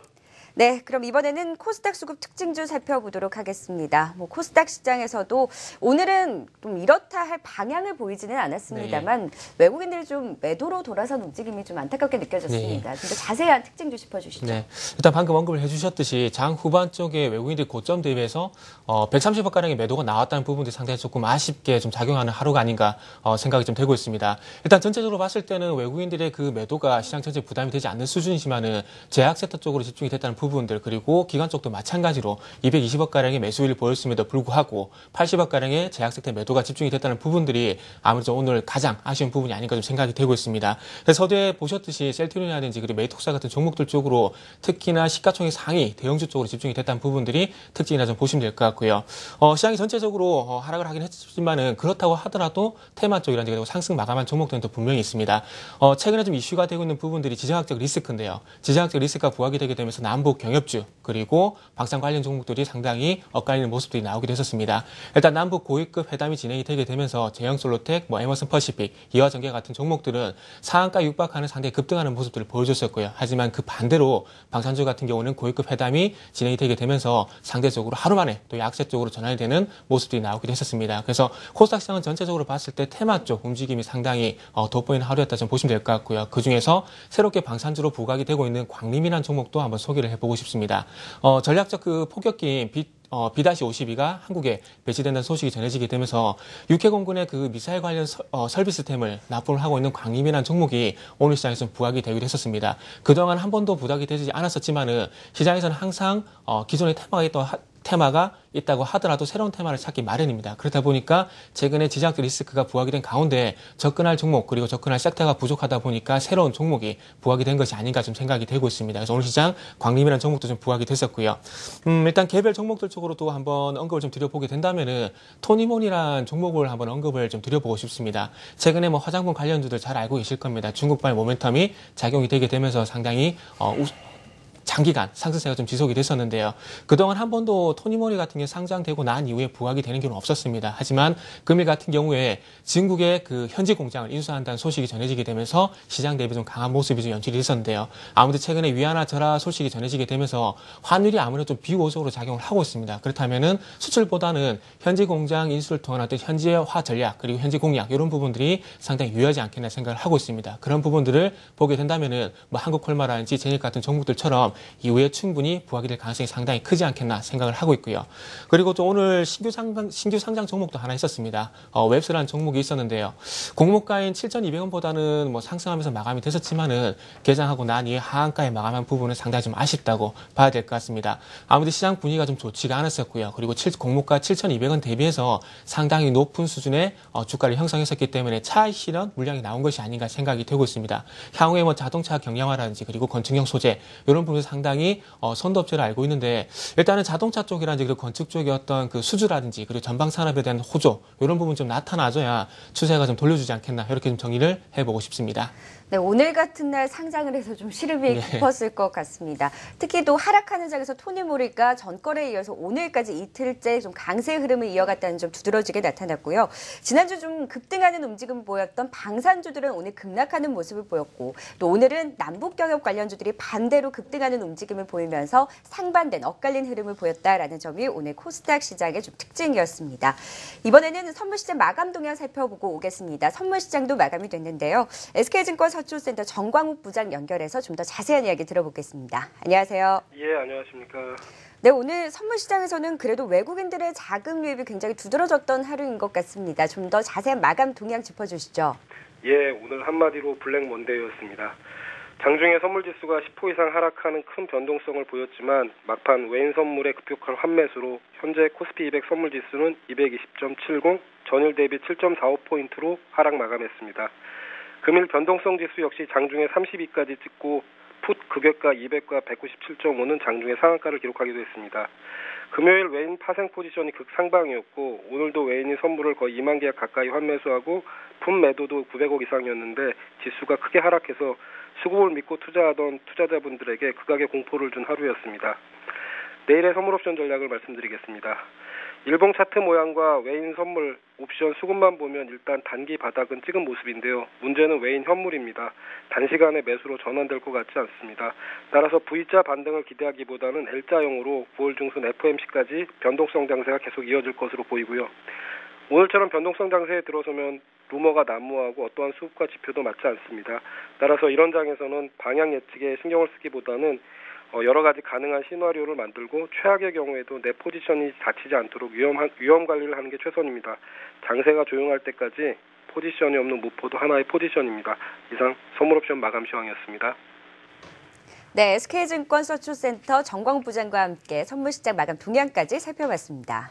네, 그럼 이번에는 코스닥 수급 특징주 살펴보도록 하겠습니다. 코스닥 시장에서도 오늘은 좀 이렇다 할 방향을 보이지는 않았습니다만 외국인들이 좀 매도로 돌아선 움직임이 좀 안타깝게 느껴졌습니다. 좀 더 자세한 특징주 짚어주시죠. 네, 일단 방금 언급을 해주셨듯이 장 후반 쪽에 외국인들이 고점 대비해서 130억가량의 매도가 나왔다는 부분들이 상당히 조금 아쉽게 좀 작용하는 하루가 아닌가 생각이 좀 되고 있습니다. 일단 전체적으로 봤을 때는 외국인들의 그 매도가 시장 전체에 부담이 되지 않는 수준이지만은 제약 섹터 쪽으로 집중이 됐다는 부분들, 그리고 기관 쪽도 마찬가지로 220억가량의 매수율을 보였음에도 불구하고 80억가량의 제약 섹터 매도가 집중이 됐다는 부분들이 아무래도 오늘 가장 아쉬운 부분이 아닌가 좀 생각이 되고 있습니다. 그래서 서두에 보셨듯이 셀트리온이라든지 그리고 메이톡사 같은 종목들 쪽으로 특히나 시가총액 상위 대형주 쪽으로 집중이 됐다는 부분들이 특징이라 좀 보시면 될 것 같고요. 시장이 전체적으로 하락을 하긴 했지만은 그렇다고 하더라도 테마 쪽이라든지 그리고 상승 마감한 종목들은 또 분명히 있습니다. 최근에 좀 이슈가 되고 있는 부분들이 지정학적 리스크인데요. 지정학적 리스크가 부각이 되게 되면서 남북 경협주 그리고 방산 관련 종목들이 상당히 엇갈리는 모습들이 나오기도 했었습니다. 일단 남북 고위급 회담이 진행이 되게 되면서 제형솔로텍, 에머슨 퍼시픽, 이화전기와 같은 종목들은 상한가 육박하는 상당히 급등하는 모습들을 보여줬었고요. 하지만 그 반대로 방산주 같은 경우는 고위급 회담이 진행이 되게 되면서 상대적으로 하루 만에 또 약세 쪽으로 전환이 되는 모습들이 나오기도 했었습니다. 그래서 코스닥 시장은 전체적으로 봤을 때 테마 쪽 움직임이 상당히 돋보이는 하루였다 좀 보시면 될 것 같고요. 그중에서 새롭게 방산주로 부각이 되고 있는 광림이라는 종목도 한번 소개를 해보고 싶습니다. 전략적 그 폭격기인 B-52가 한국에 배치된다는 소식이 전해지게 되면서 육해공군의 그 미사일 관련 설비스템을 납품을 하고 있는 광림이라는 종목이 오늘 시장에서 부각이 되기도 했었습니다. 그동안 한 번도 부각이 되지 않았었지만은 시장에서는 항상 기존의 테마가 있다고 하더라도 새로운 테마를 찾기 마련입니다. 그렇다 보니까 최근에 지정학적 리스크가 부각이 된 가운데 접근할 종목 그리고 접근할 섹터가 부족하다 보니까 새로운 종목이 부각이 된 것이 아닌가 좀 생각이 되고 있습니다. 그래서 오늘 시장 광림이라는 종목도 좀 부각이 됐었고요. 일단 개별 종목들 쪽으로 또 한번 언급을 좀 드려보게 된다면은 토니몬이라는 종목을 한번 언급을 좀 드려보고 싶습니다. 최근에 화장품 관련주들 잘 알고 계실 겁니다. 중국발 모멘텀이 작용이 되게 되면서 상당히 장기간 상승세가 좀 지속이 됐었는데요. 그동안 한 번도 토니모리 같은 게 상장되고 난 이후에 부각이 되는 경우는 없었습니다. 하지만 금일 같은 경우에 중국의 그 현지 공장을 인수한다는 소식이 전해지게 되면서 시장 대비 좀 강한 모습이 좀 연출이 됐었는데요. 아무래도 최근에 위안화 절하 소식이 전해지게 되면서 환율이 아무래도 좀 비호적으로 작용을 하고 있습니다. 그렇다면은 수출보다는 현지 공장 인수를 통한 어떤 현지화 전략 그리고 현지 공약 이런 부분들이 상당히 유효하지 않겠나 생각을 하고 있습니다. 그런 부분들을 보게 된다면은 뭐 한국콜마라든지 제닉 같은 종목들처럼 이후에 충분히 부각이 될 가능성이 상당히 크지 않겠나 생각을 하고 있고요. 그리고 또 오늘 신규 상장 종목도 하나 있었습니다. 웹스라는 종목이 있었는데요. 공모가인 7,200원보다는 뭐 상승하면서 마감이 됐었지만은 개장하고 난 이후에 하한가에 마감한 부분은 상당히 좀 아쉽다고 봐야 될 것 같습니다. 아무래도 시장 분위기가 좀 좋지가 않았었고요. 그리고 공모가 7,200원 대비해서 상당히 높은 수준의 주가를 형성했었기 때문에 차익 실현 물량이 나온 것이 아닌가 생각이 되고 있습니다. 향후에 뭐 자동차 경량화라든지 그리고 건축형 소재 이런 부분이 상당히 선도업체를 알고 있는데 일단은 자동차 쪽이라든지 그리고 건축 쪽의 어떤 그 수주라든지 그리고 전방 산업에 대한 호조 이런 부분 좀 나타나줘야 추세가 좀 돌려주지 않겠나 이렇게 좀 정리를 해보고 싶습니다. 네, 오늘 같은 날 상장을 해서 좀 시름이 네. 깊었을 것 같습니다. 특히 또 하락하는 장에서 토니모리가 전거래에 이어서 오늘까지 이틀째 좀 강세 흐름을 이어갔다는 점 두드러지게 나타났고요. 지난주 좀 급등하는 움직임을 보였던 방산주들은 오늘 급락하는 모습을 보였고 또 오늘은 남북경협 관련주들이 반대로 급등하는 움직임을 보이면서 상반된 엇갈린 흐름을 보였다라는 점이 오늘 코스닥 시장의 좀 특징이었습니다. 이번에는 선물시장 마감 동향 살펴보고 오겠습니다. 선물시장도 마감이 됐는데요. SK증권 서초센터 정광욱 부장 연결해서 좀 더 자세한 이야기 들어보겠습니다. 안녕하세요. 예, 안녕하십니까. 네, 오늘 선물시장에서는 그래도 외국인들의 자금 유입이 굉장히 두드러졌던 하루인 것 같습니다. 좀 더 자세한 마감 동향 짚어주시죠. 예, 오늘 한마디로 블랙 먼데이였습니다. 장중에 선물지수가 10% 이상 하락하는 큰 변동성을 보였지만 막판 외인 선물의 급격한 환매수로 현재 코스피 200 선물지수는 220.70, 전일 대비 7.45포인트로 하락 마감했습니다. 금일 변동성 지수 역시 장중에 32까지 찍고 풋 급여가 200과 197.5는 장중에 상한가를 기록하기도 했습니다. 금요일 외인 파생 포지션이 극상방이었고 오늘도 외인이 선물을 거의 2만 계약 가까이 환매수하고 풋 매도도 900억 이상이었는데 지수가 크게 하락해서 수급을 믿고 투자하던 투자자분들에게 극악의 공포를 준 하루였습니다. 내일의 선물 옵션 전략을 말씀드리겠습니다. 일봉 차트 모양과 외인 선물 옵션 수급만 보면 일단 단기 바닥은 찍은 모습인데요. 문제는 외인 현물입니다. 단시간에 매수로 전환될 것 같지 않습니다. 따라서 V자 반등을 기대하기보다는 L자형으로 9월 중순 FOMC까지 변동성 장세가 계속 이어질 것으로 보이고요. 오늘처럼 변동성 장세에 들어서면 루머가 난무하고 어떠한 수급과 지표도 맞지 않습니다. 따라서 이런 장에서는 방향 예측에 신경을 쓰기보다는 여러 가지 가능한 시나리오를 만들고 최악의 경우에도 내 포지션이 다치지 않도록 위험 관리를 하는 게 최선입니다. 장세가 조용할 때까지 포지션이 없는 무포도 하나의 포지션입니다. 이상 선물옵션 마감 시황이었습니다. 네, SK증권 서초센터 정광욱 부장과 함께 선물시장 마감 동향까지 살펴봤습니다.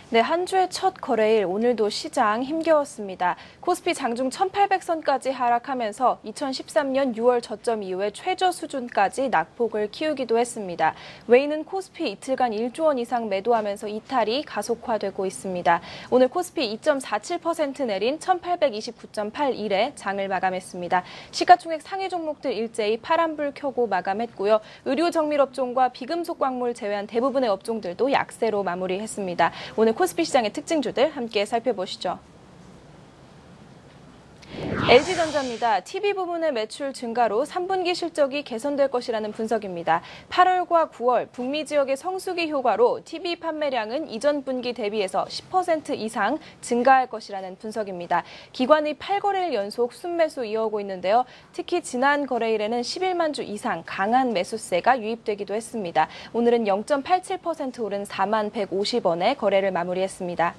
네, 한 주의 첫 거래일 오늘도 시장 힘겨웠습니다. 코스피 장중 1800선까지 하락하면서 2013년 6월 저점 이후에 최저 수준까지 낙폭을 키우기도 했습니다. 외인은 코스피 이틀간 1조 원 이상 매도하면서 이탈이 가속화되고 있습니다. 오늘 코스피 2.47% 내린 1829.81에 장을 마감했습니다. 시가총액 상위 종목들 일제히 파란불 켜고 마감했고요. 의료 정밀업종과 비금속 광물 제외한 대부분의 업종들도 약세로 마무리했습니다. 오늘 코스피 시장의 특징주들 함께 살펴보시죠. LG전자입니다. TV 부문의 매출 증가로 3분기 실적이 개선될 것이라는 분석입니다. 8월과 9월 북미 지역의 성수기 효과로 TV 판매량은 이전 분기 대비해서 10% 이상 증가할 것이라는 분석입니다. 기관이 8거래일 연속 순매수 이어오고 있는데요. 특히 지난 거래일에는 11만 주 이상 강한 매수세가 유입되기도 했습니다. 오늘은 0.87% 오른 4만 150원에 거래를 마무리했습니다.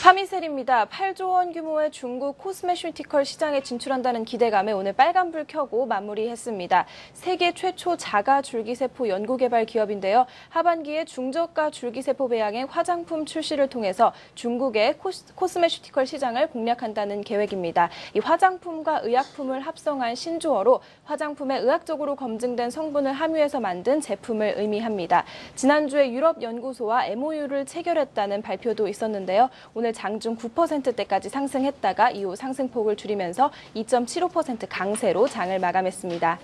파미셀입니다. 8조 원 규모의 중국 코스메슈티컬 시장에 진출한다는 기대감에 오늘 빨간불 켜고 마무리했습니다. 세계 최초 자가 줄기세포 연구개발 기업인데요. 하반기에 중저가 줄기세포 배양의 화장품 출시를 통해서 중국의 코스메슈티컬 시장을 공략한다는 계획입니다. 이 화장품과 의약품을 합성한 신조어로 화장품에 의학적으로 검증된 성분을 함유해서 만든 제품을 의미합니다. 지난주에 유럽 연구소와 MOU를 체결했다는 발표도 있었는데요. 오늘 장중 9%대까지 상승했다가 이후 상승폭을 줄이면서 2.75% 강세로 장을 마감했습니다.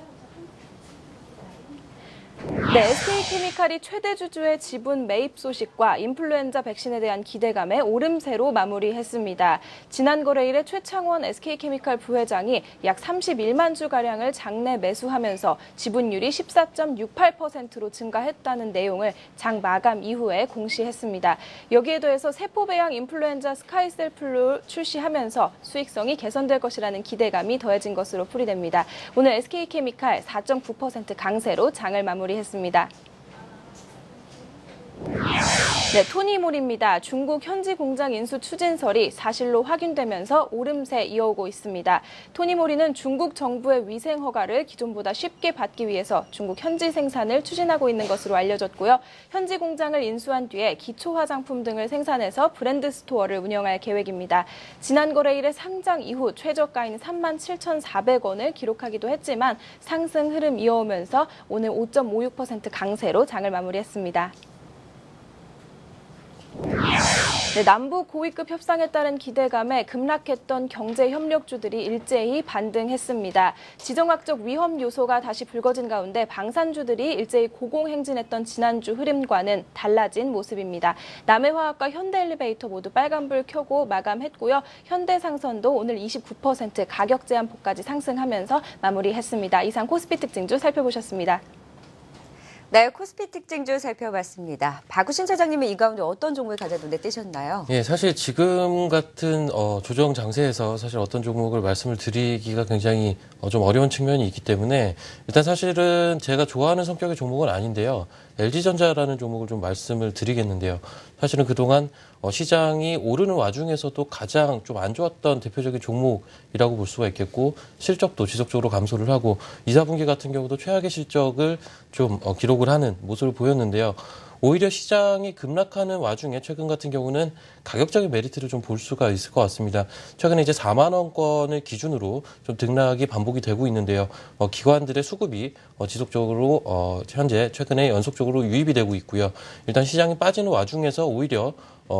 네, SK케미칼이 최대 주주의 지분 매입 소식과 인플루엔자 백신에 대한 기대감에 오름세로 마무리했습니다. 지난 거래일에 최창원 SK케미칼 부회장이 약 31만 주가량을 장내 매수하면서 지분율이 14.68%로 증가했다는 내용을 장 마감 이후에 공시했습니다. 여기에 더해서 세포배양 인플루엔자 스카이셀플루 출시하면서 수익성이 개선될 것이라는 기대감이 더해진 것으로 풀이됩니다. 오늘 SK케미칼 4.9% 강세로 장을 마무리했습니다. 네, 토니몰입니다. 중국 현지 공장 인수 추진설이 사실로 확인되면서 오름세 이어오고 있습니다. 토니몰이는 중국 정부의 위생 허가를 기존보다 쉽게 받기 위해서 중국 현지 생산을 추진하고 있는 것으로 알려졌고요. 현지 공장을 인수한 뒤에 기초 화장품 등을 생산해서 브랜드 스토어를 운영할 계획입니다. 지난 거래일에 상장 이후 최저가인 37,400원을 기록하기도 했지만 상승 흐름 이어오면서 오늘 5.56% 강세로 장을 마무리했습니다. 네, 남북 고위급 협상에 따른 기대감에 급락했던 경제협력주들이 일제히 반등했습니다. 지정학적 위험 요소가 다시 불거진 가운데 방산주들이 일제히 고공행진했던 지난주 흐름과는 달라진 모습입니다. 남해화학과 현대엘리베이터 모두 빨간불 켜고 마감했고요. 현대상선도 오늘 29% 가격 제한폭까지 상승하면서 마무리했습니다. 이상 코스피 특징주 살펴보셨습니다. 네, 코스피 특징주 살펴봤습니다. 박우신 차장님은 이 가운데 어떤 종목을 가장 눈에 띄셨나요? 예, 사실 지금 같은 조정 장세에서 사실 어떤 종목을 말씀을 드리기가 굉장히 좀 어려운 측면이 있기 때문에 일단 사실은 제가 좋아하는 성격의 종목은 아닌데요. LG전자라는 종목을 좀 말씀을 드리겠는데요. 사실은 그동안 시장이 오르는 와중에서도 가장 좀 안 좋았던 대표적인 종목이라고 볼 수가 있겠고 실적도 지속적으로 감소를 하고 2, 4분기 같은 경우도 최악의 실적을 좀 기록을 하는 모습을 보였는데요. 오히려 시장이 급락하는 와중에 최근 같은 경우는 가격적인 메리트를 좀 볼 수가 있을 것 같습니다. 최근에 이제 4만 원권을 기준으로 좀 등락이 반복이 되고 있는데요. 기관들의 수급이 지속적으로 현재 최근에 연속적으로 유입이 되고 있고요. 일단 시장이 빠지는 와중에서 오히려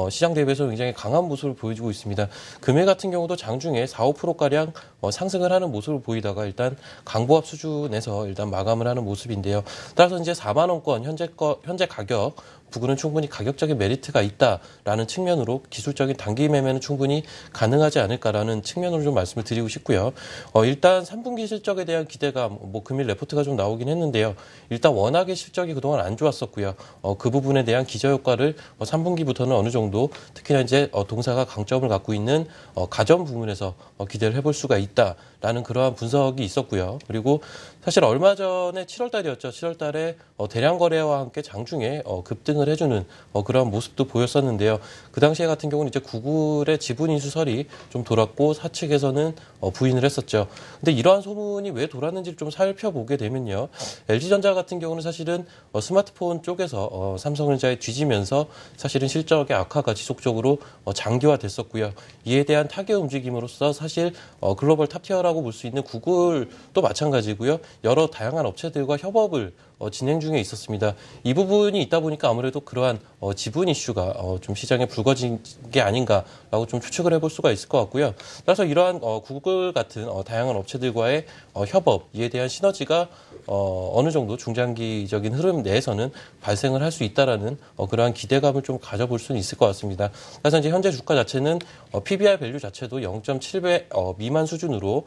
시장 대비해서 굉장히 강한 모습을 보여주고 있습니다. 금일 같은 경우도 장중에 4, 5%가량 상승을 하는 모습을 보이다가 일단 강보합 수준에서 일단 마감을 하는 모습인데요. 따라서 이제 4만 원권 현재 가격 부근은 충분히 가격적인 메리트가 있다라는 측면으로 기술적인 단기 매매는 충분히 가능하지 않을까라는 측면으로 좀 말씀을 드리고 싶고요. 일단 3분기 실적에 대한 기대감, 금일 레포트가 좀 나오긴 했는데요. 일단 워낙에 실적이 그동안 안 좋았었고요. 그 부분에 대한 기저효과를 3분기부터는 어느 정도 특히나 이제 동사가 강점을 갖고 있는 가전 부분에서 기대를 해볼 수가 있다라는 그러한 분석이 있었고요. 그리고 사실 얼마 전에 7월 달이었죠. 7월 달에 대량 거래와 함께 장중에 급등을 해주는 그러한 모습도 보였었는데요. 그 당시에 같은 경우는 이제 구글의 지분 인수설이 좀 돌았고 사측에서는 부인을 했었죠. 근데 이러한 소문이 왜 돌았는지를 좀 살펴보게 되면요. LG전자 같은 경우는 사실은 스마트폰 쪽에서 삼성전자에 뒤지면서 사실은 실적의 악화가 지속적으로 장기화됐었고요. 이에 대한 타격 움직임으로써 사실 글로벌 탑티어라고 볼 수 있는 구글도 마찬가지고요. 여러 다양한 업체들과 협업을 진행 중에 있었습니다. 이 부분이 있다 보니까 아무래도 그러한 지분 이슈가 좀 시장에 불거진 게 아닌가라고 좀 추측을 해볼 수가 있을 것 같고요. 따라서 이러한 구글 같은 다양한 업체들과의 협업, 이에 대한 시너지가 어느 정도 중장기적인 흐름 내에서는 발생을 할 수 있다라는 그러한 기대감을 좀 가져볼 수는 있을 것 같습니다. 그래서 이제 현재 주가 자체는 PBR 밸류 자체도 0.7배 미만 수준으로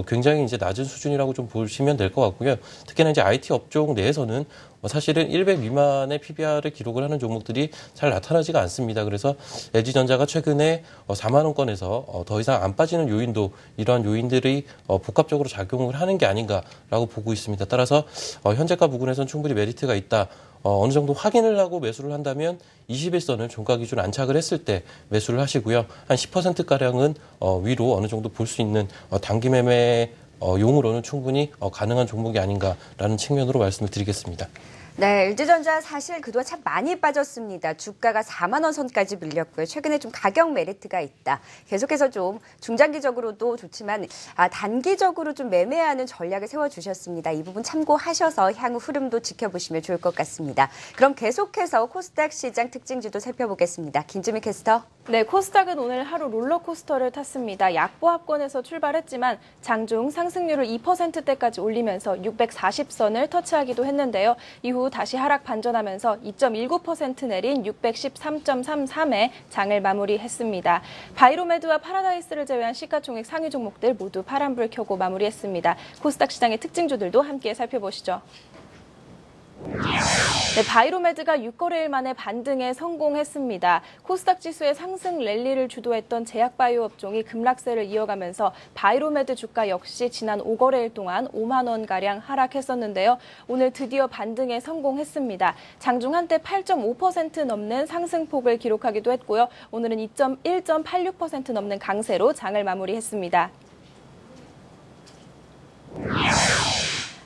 굉장히 이제 낮은 수준이라고 좀 보시면 될 것 같고요. 특히나 이제 IT 업종 내에서는 사실은 1배 미만의 PBR을 기록을 하는 종목들이 잘 나타나지가 않습니다. 그래서 LG전자가 최근에 4만 원권에서 더 이상 안 빠지는 요인도 이러한 요인들이 복합적으로 작용을 하는 게 아닌가라고 보고 있습니다. 따라서 현재가 부근에서는 충분히 메리트가 있다. 어느 정도 확인을 하고 매수를 한다면 21선을 종가 기준 안착을 했을 때 매수를 하시고요. 한 10%가량은 위로 어느 정도 볼 수 있는 단기 매매 용으로는 충분히 가능한 종목이 아닌가라는 측면으로 말씀을 드리겠습니다. 네, LG전자 사실 그동안 참 많이 빠졌습니다. 주가가 4만 원 선까지 밀렸고요. 최근에 좀 가격 메리트가 있다. 계속해서 좀 중장기적으로도 좋지만 단기적으로 좀 매매하는 전략을 세워주셨습니다. 이 부분 참고하셔서 향후 흐름도 지켜보시면 좋을 것 같습니다. 그럼 계속해서 코스닥 시장 특징주도 살펴보겠습니다. 김주미 캐스터. 네, 코스닥은 오늘 하루 롤러코스터를 탔습니다. 약보합권에서 출발했지만 장중 상승률을 2%대까지 올리면서 640선을 터치하기도 했는데요. 이후 다시 하락 반전하면서 2.19% 내린 613.33에 장을 마무리했습니다. 바이로메드와 파라다이스를 제외한 시가총액 상위 종목들 모두 파란불 켜고 마무리했습니다. 코스닥 시장의 특징주들도 함께 살펴보시죠. 네, 바이로메드가 6거래일 만에 반등에 성공했습니다. 코스닥 지수의 상승 랠리를 주도했던 제약바이오 업종이 급락세를 이어가면서 바이로메드 주가 역시 지난 5거래일 동안 5만 원가량 하락했었는데요. 오늘 드디어 반등에 성공했습니다. 장중 한때 8.5% 넘는 상승폭을 기록하기도 했고요. 오늘은 1.86% 넘는 강세로 장을 마무리했습니다.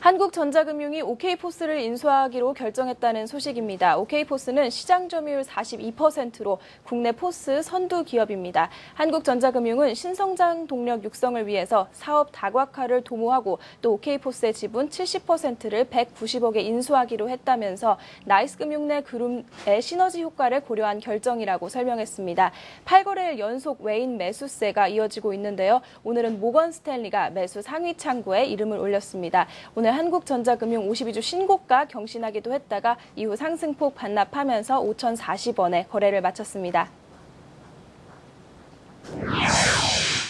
한국전자금융이 OK포스를 인수하기로 결정했다는 소식입니다. OK포스는 시장 점유율 42%로 국내 포스 선두 기업입니다. 한국전자금융은 신성장 동력 육성을 위해서 사업 다각화를 도모하고 또 OK포스의 지분 70%를 190억에 인수하기로 했다면서 나이스금융 내 그룹의 시너지 효과를 고려한 결정이라고 설명했습니다. 8거래일 연속 외인 매수세가 이어지고 있는데요. 오늘은 모건 스탠리가 매수 상위 창구에 이름을 올렸습니다. 오늘 한국전자금융 52주 신고가 경신하기도 했다가 이후 상승폭 반납하면서 5,040원에 거래를 마쳤습니다.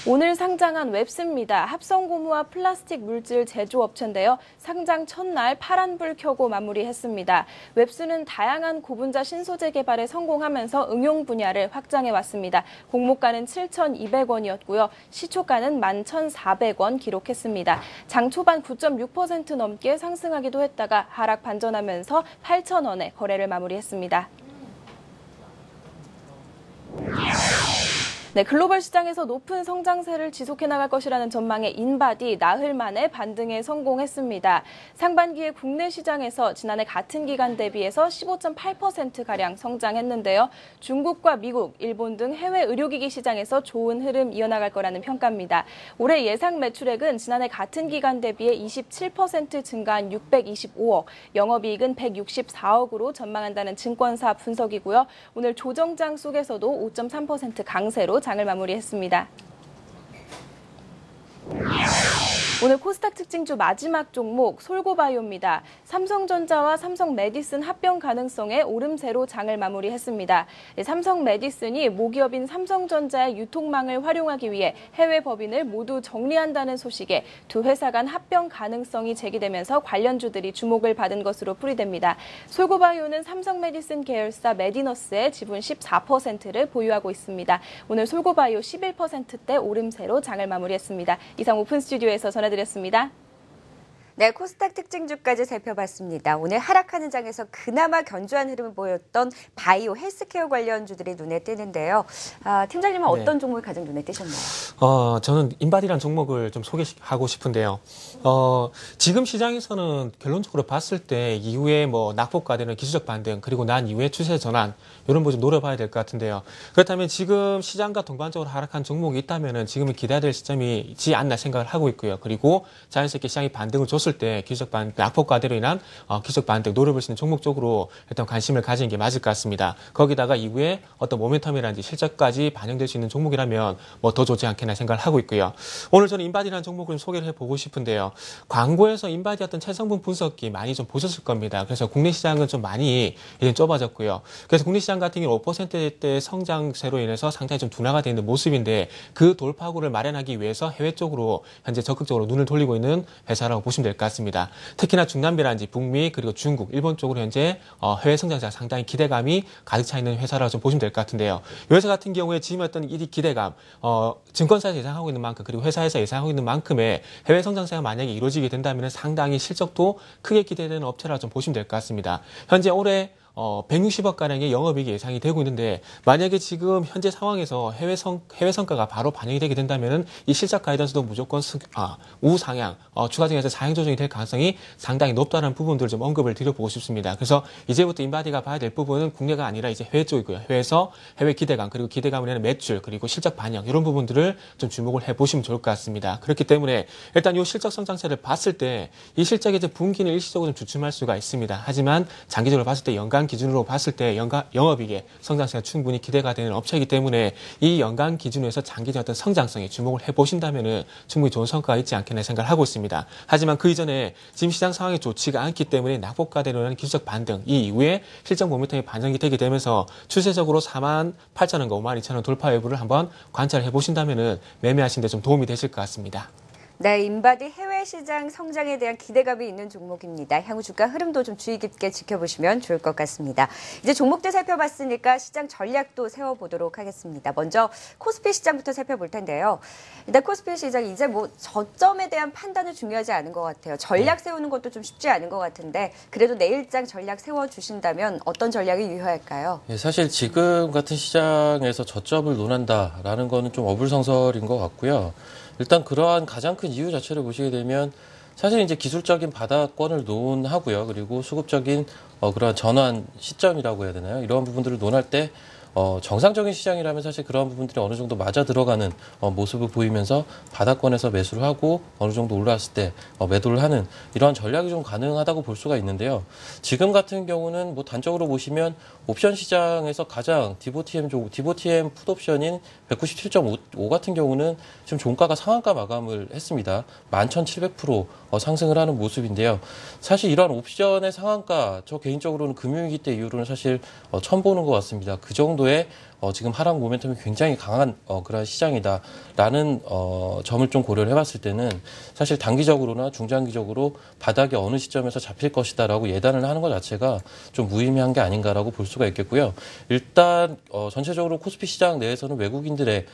오늘 상장한 웹스입니다. 합성고무와 플라스틱 물질 제조업체인데요. 상장 첫날 파란불 켜고 마무리했습니다. 웹스는 다양한 고분자 신소재 개발에 성공하면서 응용 분야를 확장해왔습니다. 공모가는 7,200원이었고요. 시초가는 11,400원 기록했습니다. 장 초반 9.6% 넘게 상승하기도 했다가 하락 반전하면서 8,000원에 거래를 마무리했습니다. 네, 글로벌 시장에서 높은 성장세를 지속해 나갈 것이라는 전망에 인바디 나흘 만에 반등에 성공했습니다. 상반기에 국내 시장에서 지난해 같은 기간 대비해서 15.8%가량 성장했는데요. 중국과 미국, 일본 등 해외 의료기기 시장에서 좋은 흐름 이어나갈 거라는 평가입니다. 올해 예상 매출액은 지난해 같은 기간 대비해 27% 증가한 625억, 영업이익은 164억으로 전망한다는 증권사 분석이고요. 오늘 조정장 속에서도 5.3% 강세로 장을 마무리했습니다. 오늘 코스닥 특징주 마지막 종목 솔고바이오입니다. 삼성전자와 삼성메디슨 합병 가능성에 오름세로 장을 마무리했습니다. 삼성메디슨이 모기업인 삼성전자의 유통망을 활용하기 위해 해외 법인을 모두 정리한다는 소식에 두 회사 간 합병 가능성이 제기되면서 관련주들이 주목을 받은 것으로 풀이됩니다. 솔고바이오는 삼성메디슨 계열사 메디너스의 지분 14%를 보유하고 있습니다. 오늘 솔고바이오 11%대 오름세로 장을 마무리했습니다. 이상 오픈스튜디오에서 전해드렸습니다. 네, 코스닥 특징주까지 살펴봤습니다. 오늘 하락하는 장에서 그나마 견조한 흐름을 보였던 바이오 헬스케어 관련주들이 눈에 띄는데요. 팀장님은 어떤 종목이 가장 눈에 띄셨나요? 저는 인바디라는 종목을 좀 소개하고 싶은데요. 지금 시장에서는 결론적으로 봤을 때 이후에 뭐 낙폭과대는 기술적 반등 그리고 난 이후에 추세 전환 이런 부분 좀 노려봐야 될 것 같은데요. 그렇다면 지금 시장과 동반적으로 하락한 종목이 있다면은 지금은 기대해야 될 시점이지 않나 생각을 하고 있고요. 그리고 자연스럽게 시장이 반등을 줬을 때 기술적 반등, 낙폭과대로 인한 기술적 반등 노려볼 수 있는 종목 쪽으로 일단 관심을 가지는 게 맞을 것 같습니다. 거기다가 이후에 어떤 모멘텀이라든지 실적까지 반영될 수 있는 종목이라면 뭐 더 좋지 않겠나 생각을 하고 있고요. 오늘 저는 인바디라는 종목을 좀 소개를 해보고 싶은데요. 광고에서 인바디 어떤 체성분 분석기 많이 좀 보셨을 겁니다. 그래서 국내 시장은 좀 많이 이제 좁아졌고요. 그래서 국내 시장 같은 경우는 5%대 성장세로 인해서 상당히 좀 둔화가 되어 있는 모습인데 그 돌파구를 마련하기 위해서 해외 쪽으로 현재 적극적으로 눈을 돌리고 있는 회사라고 보시면 될 될 것 같습니다. 특히나 중남미라든지 북미 그리고 중국, 일본 쪽으로 현재 해외 성장세가 상당히 기대감이 가득 차 있는 회사라고 좀 보시면 될 것 같은데요. 이 회사 같은 경우에 지금 어떤 이 기대감, 증권사에서 예상하고 있는 만큼 그리고 회사에서 예상하고 있는 만큼의 해외 성장세가 만약에 이루어지게 된다면 상당히 실적도 크게 기대되는 업체라고 좀 보시면 될 것 같습니다. 현재 올해 160억가량의 영업이익이 예상이 되고 있는데 만약에 지금 현재 상황에서 해외 성과가 바로 반영이 되게 된다면 이 실적 가이던스도 무조건 우상향, 추가적인 상향 조정이 될 가능성이 상당히 높다는 부분들을 좀 언급을 드려보고 싶습니다. 그래서 이제부터 인바디가 봐야 될 부분은 국내가 아니라 이제 해외 쪽이고요. 해외에서 해외 기대감 그리고 기대감을 내는 매출 그리고 실적 반영 이런 부분들을 좀 주목을 해보시면 좋을 것 같습니다. 그렇기 때문에 일단 이 실적 성장세를 봤을 때 이 실적의 이제 분기는 일시적으로 좀 주춤할 수가 있습니다. 하지만 장기적으로 봤을 때 연간 기준으로 봤을 때 영업이익의 성장세가 충분히 기대가 되는 업체이기 때문에 이 연간 기준에서 장기적 어떤 성장성에 주목을 해보신다면은 충분히 좋은 성과가 있지 않겠나 생각을 하고 있습니다. 하지만 그 이전에 지금 시장 상황이 좋지가 않기 때문에 낙폭과대로는 기술적 반등 이 이후에 실적 모멘텀이 반영이 되게 되면서 추세적으로 48,000원과 52,000원 돌파 여부를 한번 관찰해 보신다면은 매매하시는 데 좀 도움이 되실 것 같습니다. 네, 인바디 해외 시장 성장에 대한 기대감이 있는 종목입니다. 향후 주가 흐름도 좀 주의 깊게 지켜보시면 좋을 것 같습니다. 이제 종목들 살펴봤으니까 시장 전략도 세워보도록 하겠습니다. 먼저 코스피 시장부터 살펴볼 텐데요. 일단 코스피 시장 이제 뭐 저점에 대한 판단은 중요하지 않은 것 같아요. 전략 세우는 것도 좀 쉽지 않은 것 같은데 그래도 내일장 전략 세워주신다면 어떤 전략이 유효할까요? 예, 사실 지금 같은 시장에서 저점을 논한다라는 거는 좀 어불성설인 것 같고요. 일단 그러한 가장 큰 이유 자체를 보시게 되면 사실 이제 기술적인 바닥권을 논하고요. 그리고 수급적인 그러한 전환 시점이라고 해야 되나요? 이러한 부분들을 논할 때 정상적인 시장이라면 사실 그런 부분들이 어느 정도 맞아 들어가는 모습을 보이면서 바닥권에서 매수를 하고 어느 정도 올라왔을 때 매도를 하는 이러한 전략이 좀 가능하다고 볼 수가 있는데요. 지금 같은 경우는 뭐 단적으로 보시면 옵션 시장에서 가장 디보티엠 풋옵션인 197.5 같은 경우는 지금 종가가 상한가 마감을 했습니다. 11,700% 상승을 하는 모습인데요. 사실 이러한 옵션의 상한가 저 개인적으로는 금융위기 때 이후로는 사실 처음 보는 것 같습니다. 그 정도의 지금 하락 모멘텀이 굉장히 강한 그런 시장이다라는 점을 좀 고려를 해봤을 때는 사실 단기적으로나 중장기적으로 바닥이 어느 시점에서 잡힐 것이다라고 예단을 하는 것 자체가 좀 무의미한 게 아닌가라고 볼 수가 있겠고요. 일단 전체적으로 코스피 시장 내에서는 외국인들의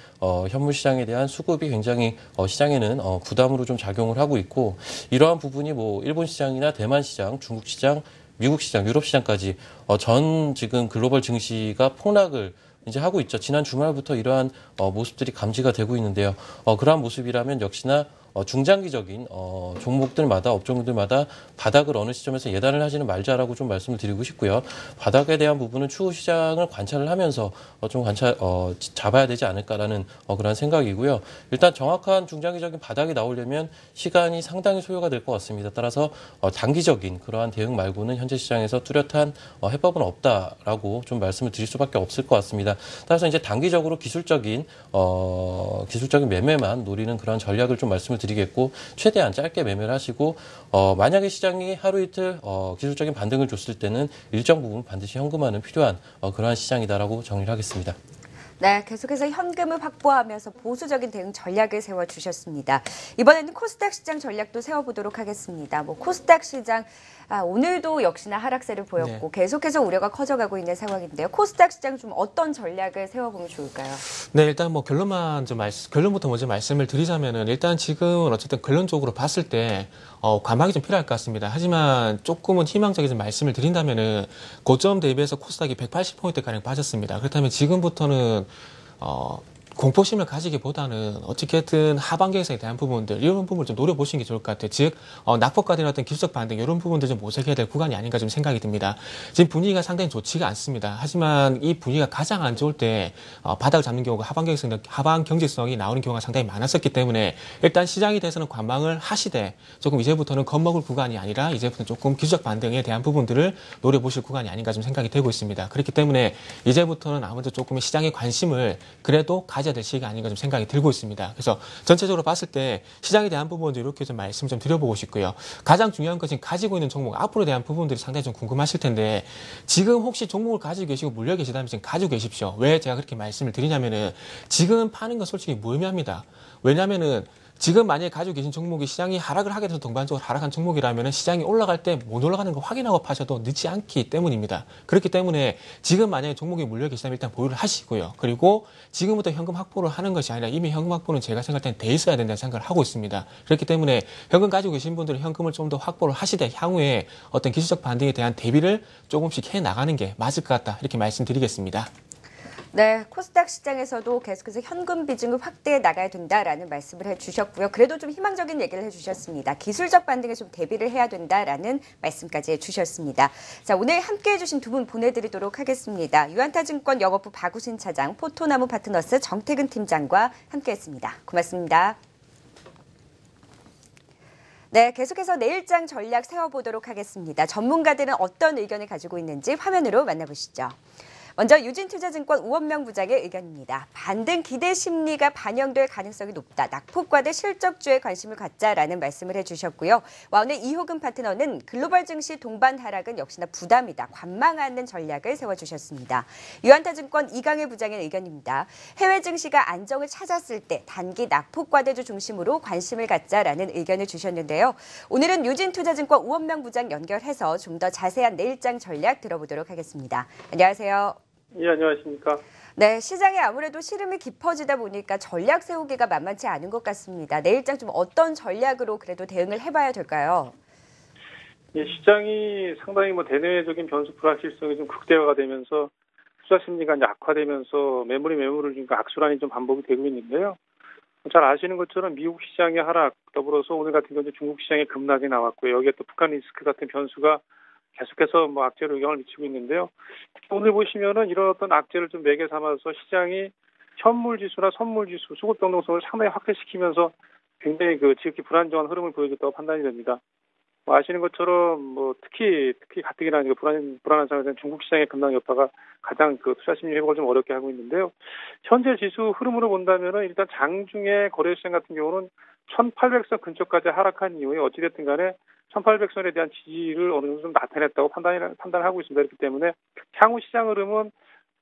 현물 시장에 대한 수급이 굉장히 시장에는 부담으로 좀 작용을 하고 있고 이러한 부분이 뭐 일본 시장이나 대만 시장, 중국 시장, 미국 시장, 유럽 시장까지 전 지금 글로벌 증시가 폭락을 이제 하고 있죠. 지난 주말부터 이러한 모습들이 감지가 되고 있는데요. 그러한 모습이라면 역시나 중장기적인 종목들마다 업종들마다 바닥을 어느 시점에서 예단을 하지는 말자라고 좀 말씀을 드리고 싶고요. 바닥에 대한 부분은 추후 시장을 관찰을 하면서 좀 잡아야 되지 않을까라는 그런 생각이고요. 일단 정확한 중장기적인 바닥이 나오려면 시간이 상당히 소요가 될 것 같습니다. 따라서 단기적인 그러한 대응 말고는 현재 시장에서 뚜렷한 해법은 없다라고 좀 말씀을 드릴 수밖에 없을 것 같습니다. 따라서 이제 단기적으로 기술적인 매매만 노리는 그런 전략을 좀 말씀을 드리겠고 최대한 짧게 매매를 하시고 만약에 시장이 하루 이틀 기술적인 반등을 줬을 때는 일정 부분 반드시 현금화는 필요한 그러한 시장이다라고 정리를 하겠습니다. 네, 계속해서 현금을 확보하면서 보수적인 대응 전략을 세워주셨습니다. 이번에는 코스닥 시장 전략도 세워보도록 하겠습니다. 코스닥 시장 오늘도 역시나 하락세를 보였고 계속해서 우려가 커져가고 있는 상황인데요. 코스닥 시장 좀 어떤 전략을 세워보면 좋을까요? 네, 일단 결론부터 먼저 말씀을 드리자면은 일단 지금은 어쨌든 결론적으로 봤을 때 관망이 좀 필요할 것 같습니다. 하지만 조금은 희망적인 말씀을 드린다면은 고점 대비해서 코스닥이 180포인트 가량 빠졌습니다. 그렇다면 지금부터는 공포심을 가지기보다는 어떻게든 하반 경쟁에 대한 부분들 이런 부분을 좀 노려보시는 게 좋을 것 같아요. 즉 낙폭과대는 어떤 기술적 반등 이런 부분들 좀 모색해야 될 구간이 아닌가 좀 생각이 듭니다. 지금 분위기가 상당히 좋지가 않습니다. 하지만 이 분위기가 가장 안 좋을 때 바닥을 잡는 경우가 하반 경제성이 나오는 경우가 상당히 많았었기 때문에 일단 시장에 대해서는 관망을 하시되 조금 이제부터는 겁먹을 구간이 아니라 이제부터는 조금 기술적 반등에 대한 부분들을 노려보실 구간이 아닌가 좀 생각이 되고 있습니다. 그렇기 때문에 이제부터는 아무래도 조금의 시장의 관심을 그래도 가져야 될 시기가 아닌가 좀 생각이 들고 있습니다. 그래서 전체적으로 봤을 때 시장에 대한 부분도 이렇게 좀 말씀 좀 드려보고 싶고요. 가장 중요한 것은 가지고 있는 종목 앞으로에 대한 부분들이 상당히 좀 궁금하실 텐데 지금 혹시 종목을 가지고 계시고 물려 계시다면 지금 가지고 계십시오. 왜 제가 그렇게 말씀을 드리냐면은 지금 파는 건 솔직히 무의미합니다. 왜냐면은 지금 만약에 가지고 계신 종목이 시장이 하락을 하게 돼서 동반적으로 하락한 종목이라면 시장이 올라갈 때 못 올라가는 걸 확인하고 파셔도 늦지 않기 때문입니다. 그렇기 때문에 지금 만약에 종목이 물려 계시다면 일단 보유를 하시고요. 그리고 지금부터 현금 확보를 하는 것이 아니라 이미 현금 확보는 제가 생각할 때는 돼 있어야 된다는 생각을 하고 있습니다. 그렇기 때문에 현금 가지고 계신 분들은 현금을 좀 더 확보를 하시되 향후에 어떤 기술적 반등에 대한 대비를 조금씩 해나가는 게 맞을 것 같다. 이렇게 말씀드리겠습니다. 네, 코스닥 시장에서도 계속해서 현금 비중을 확대해 나가야 된다라는 말씀을 해주셨고요. 그래도 좀 희망적인 얘기를 해주셨습니다. 기술적 반등에 좀 대비를 해야 된다라는 말씀까지 해주셨습니다. 자, 오늘 함께해 주신 두 분 보내드리도록 하겠습니다. 유한타증권 영업부 박우신 차장, 포토나무 파트너스 정태근 팀장과 함께했습니다. 고맙습니다. 네, 계속해서 내일장 전략 세워보도록 하겠습니다. 전문가들은 어떤 의견을 가지고 있는지 화면으로 만나보시죠. 먼저 유진투자증권 우원명 부장의 의견입니다. 반등 기대 심리가 반영될 가능성이 높다. 낙폭과대 실적주에 관심을 갖자라는 말씀을 해주셨고요. 오늘 이호금 파트너는 글로벌 증시 동반 하락은 역시나 부담이다. 관망하는 전략을 세워주셨습니다. 유한타증권 이강일 부장의 의견입니다. 해외 증시가 안정을 찾았을 때 단기 낙폭과대주 중심으로 관심을 갖자라는 의견을 주셨는데요. 오늘은 유진투자증권 우원명 부장 연결해서 좀 더 자세한 내일장 전략 들어보도록 하겠습니다. 안녕하세요. 예, 안녕하십니까. 네, 시장에 아무래도 시름이 깊어지다 보니까 전략 세우기가 만만치 않은 것 같습니다. 내일장 좀 어떤 전략으로 그래도 대응을 해봐야 될까요? 예, 시장이 상당히 대내적인 변수 불확실성이 좀 극대화가 되면서 투자 심리가 약화되면서 매물을 좀 악순환이 좀 반복이 되고 있는데요. 잘 아시는 것처럼 미국 시장의 하락, 더불어서 오늘 같은 경우 중국 시장의 급락이 나왔고요. 여기에 또 북한 리스크 같은 변수가 계속해서 악재로 영향을 미치고 있는데요. 특히 오늘 보시면은 이런 어떤 악재를 좀 매개 삼아서 시장이 현물지수나 선물지수, 수급 변동성을 상당히 확대시키면서 굉장히 지극히 불안정한 흐름을 보여줬다고 판단이 됩니다. 아시는 것처럼 특히 가뜩이나 불안한 상황에서는 중국 시장의 급락 여파가 가장 투자 심리 회복을 좀 어렵게 하고 있는데요. 현재 지수 흐름으로 본다면은 일단 장중에 거래시장 같은 경우는 1800선 근처까지 하락한 이후에 어찌됐든 간에 1800선에 대한 지지를 어느 정도 좀 나타냈다고 판단을 하고 있습니다. 그렇기 때문에 향후 시장 흐름은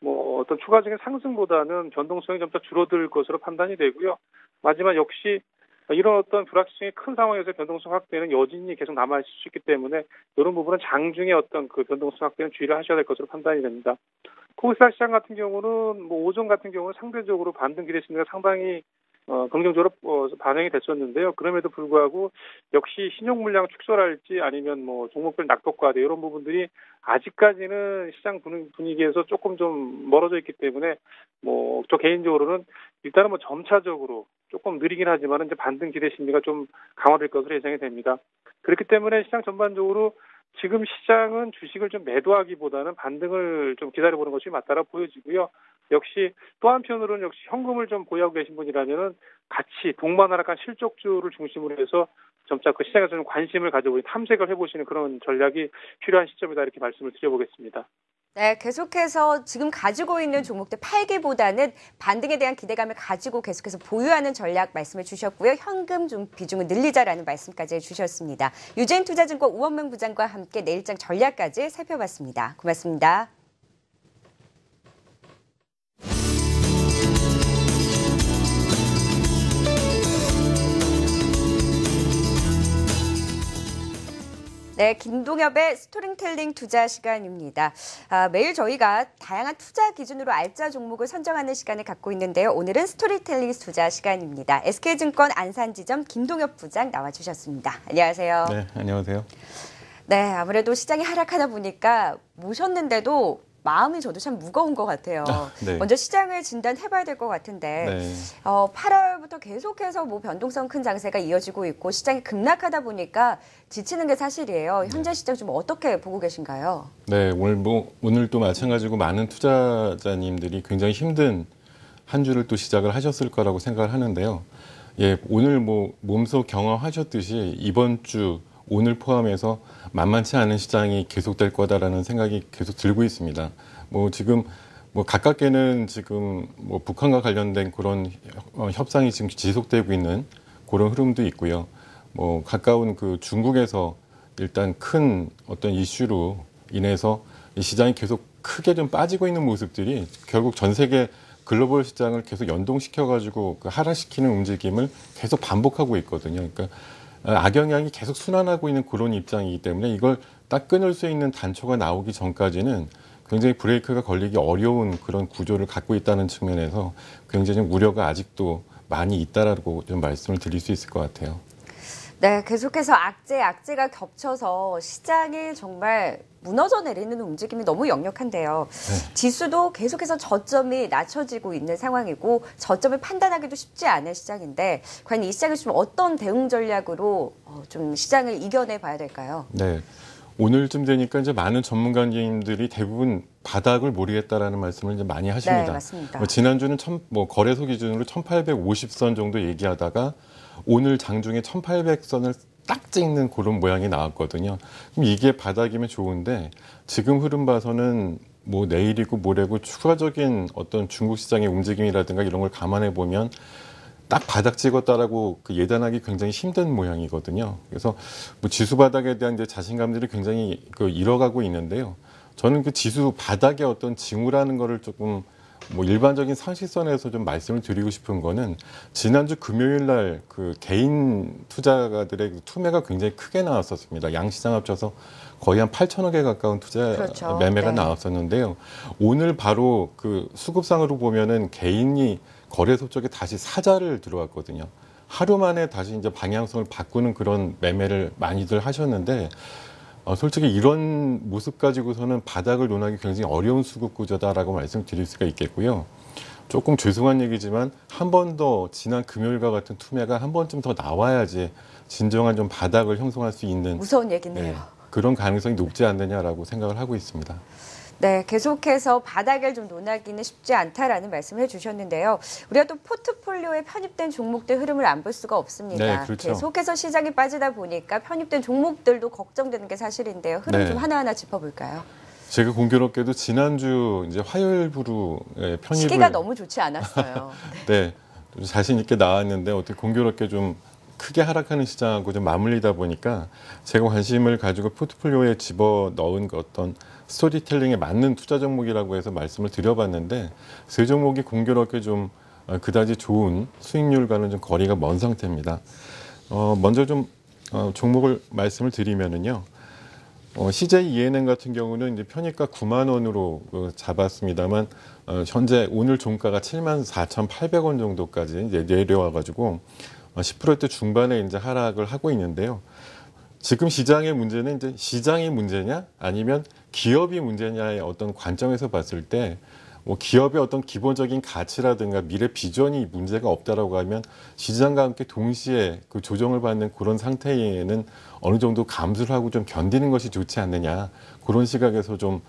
어떤 추가적인 상승보다는 변동성이 점차 줄어들 것으로 판단이 되고요. 마지막 역시 이런 어떤 불확실성이 큰 상황에서 변동성 확대는 여진이 계속 남아있을 수 있기 때문에 이런 부분은 장중에 어떤 변동성 확대는 주의를 하셔야 될 것으로 판단이 됩니다. 코스닥 시장 같은 경우는 오전 같은 경우는 상대적으로 반등 기대 심리가 상당히 긍정적으로 반영이 됐었는데요. 그럼에도 불구하고 역시 신용 물량 축소랄지 아니면 종목별 낙폭과대 이런 부분들이 아직까지는 시장 분위기에서 조금 좀 멀어져 있기 때문에 저 개인적으로는 일단은 점차적으로 조금 느리긴 하지만 이제 반등 기대 심리가 좀 강화될 것으로 예상이 됩니다. 그렇기 때문에 시장 전반적으로 지금 시장은 주식을 좀 매도하기보다는 반등을 좀 기다려보는 것이 맞다라 보여지고요. 역시 또 한편으로는 역시 현금을 좀 보유하고 계신 분이라면은 같이 동반 하락한 실적주를 중심으로 해서 점차 시장에서 좀 관심을 가져보고 탐색을 해보시는 그런 전략이 필요한 시점이다 이렇게 말씀을 드려보겠습니다. 네, 계속해서 지금 가지고 있는 종목들 팔기보다는 반등에 대한 기대감을 가지고 계속해서 보유하는 전략 말씀을 주셨고요. 현금 좀 비중을 늘리자라는 말씀까지 해주셨습니다. 유진투자증권 우원명 부장과 함께 내일장 전략까지 살펴봤습니다. 고맙습니다. 네, 김동엽의 스토리텔링 투자 시간입니다. 매일 저희가 다양한 투자 기준으로 알짜 종목을 선정하는 시간을 갖고 있는데요. 오늘은 스토리텔링 투자 시간입니다. SK증권 안산지점 김동엽 부장 나와주셨습니다. 안녕하세요. 네, 안녕하세요. 네, 아무래도 시장이 하락하다 보니까 모셨는데도 마음이 저도 참 무거운 것 같아요. 네. 먼저 시장을 진단해봐야 될 것 같은데 네. 8월부터 계속해서 변동성 큰 장세가 이어지고 있고 시장이 급락하다 보니까 지치는 게 사실이에요. 현재 시장 좀 어떻게 보고 계신가요? 네, 오늘도 마찬가지고 많은 투자자님들이 굉장히 힘든 한 주를 또 시작을 하셨을 거라고 생각을 하는데요. 예, 오늘 몸소 경험하셨듯이 이번 주 오늘 포함해서 만만치 않은 시장이 계속될 거다라는 생각이 계속 들고 있습니다. 지금 가깝게는 지금 북한과 관련된 그런 협상이 지금 지속되고 있는 그런 흐름도 있고요. 가까운 중국에서 일단 큰 어떤 이슈로 인해서 이 시장이 계속 크게 좀 빠지고 있는 모습들이 결국 전 세계 글로벌 시장을 계속 연동시켜가지고 그 하락시키는 움직임을 계속 반복하고 있거든요. 그러니까 악영향이 계속 순환하고 있는 그런 입장이기 때문에 이걸 딱 끊을 수 있는 단초가 나오기 전까지는 굉장히 브레이크가 걸리기 어려운 그런 구조를 갖고 있다는 측면에서 굉장히 좀 우려가 아직도 많이 있다라고 좀 말씀을 드릴 수 있을 것 같아요. 네, 계속해서 악재가 겹쳐서 시장이 정말 무너져 내리는 움직임이 너무 역력한데요. 네. 지수도 계속해서 저점이 낮춰지고 있는 상황이고 저점을 판단하기도 쉽지 않은 시장인데 과연 이 시장을 좀 어떤 대응 전략으로 좀 시장을 이겨내 봐야 될까요? 네. 오늘쯤 되니까 이제 많은 전문가님들이 대부분 바닥을 모르겠다라는 말씀을 이제 많이 하십니다. 네, 맞습니다. 지난주는 거래소 기준으로 1850선 정도 얘기하다가 오늘 장중에 1800선을 딱 찍는 그런 모양이 나왔거든요. 그럼 이게 바닥이면 좋은데 지금 흐름 봐서는 뭐 내일이고 모레고 추가적인 어떤 중국 시장의 움직임이라든가 이런 걸 감안해 보면 딱 바닥 찍었다라고 예단하기 굉장히 힘든 모양이거든요. 그래서 뭐 지수 바닥에 대한 이제 자신감들이 굉장히 잃어가고 있는데요. 저는 그 지수 바닥의 어떤 징후라는 거를 조금 뭐 일반적인 상식선에서 좀 말씀을 드리고 싶은 거는 지난주 금요일 날 그 개인 투자가들의 투매가 굉장히 크게 나왔었습니다. 양시장 합쳐서 거의 한 8천억에 가까운 투자 그렇죠. 매매가 네. 나왔었는데요. 오늘 바로 그 수급상으로 보면은 개인이 거래소 쪽에 다시 사자를 들어왔거든요. 하루 만에 다시 이제 방향성을 바꾸는 그런 매매를 많이들 하셨는데 솔직히 이런 모습 가지고서는 바닥을 논하기 굉장히 어려운 수급 구조다라고 말씀드릴 수가 있겠고요. 조금 죄송한 얘기지만 한 번 더 지난 금요일과 같은 투매가 한 번쯤 더 나와야지 진정한 좀 바닥을 형성할 수 있는 무서운 얘기네요. 네, 그런 가능성이 높지 않느냐라고 생각을 하고 있습니다. 네, 계속해서 바닥을 좀 논하기는 쉽지 않다라는 말씀을 해주셨는데요. 우리가 또 포트폴리오에 편입된 종목들 흐름을 안 볼 수가 없습니다. 네, 그렇죠. 계속해서 시장이 빠지다 보니까 편입된 종목들도 걱정되는 게 사실인데요. 흐름 네. 좀 하나하나 짚어볼까요? 제가 공교롭게도 지난주 이제 화요일부로 편입을 시기가 너무 좋지 않았어요. 네, 자신 있게 나왔는데 어떻게 공교롭게 좀 크게 하락하는 시장하고 좀 맞물리다 보니까 제가 관심을 가지고 포트폴리오에 집어 넣은 그 어떤 스토리텔링에 맞는 투자 종목이라고 해서 말씀을 드려봤는데 세 종목이 공교롭게 좀 그다지 좋은 수익률과는 좀 거리가 먼 상태입니다. 먼저 좀 종목을 말씀을 드리면은요. CJ ENM 같은 경우는 이제 편입가 9만 원으로 잡았습니다만 현재 오늘 종가가 74,800원 정도까지 이제 내려와가지고 10%대 중반에 이제 하락을 하고 있는데요. 지금 시장의 문제는 이제 시장이 문제냐 아니면 기업이 문제냐의 어떤 관점에서 봤을 때 뭐 기업의 어떤 기본적인 가치라든가 미래 비전이 문제가 없다라고 하면 시장과 함께 동시에 그 조정을 받는 그런 상태에는 어느 정도 감수를 하고 좀 견디는 것이 좋지 않느냐 그런 시각에서 좀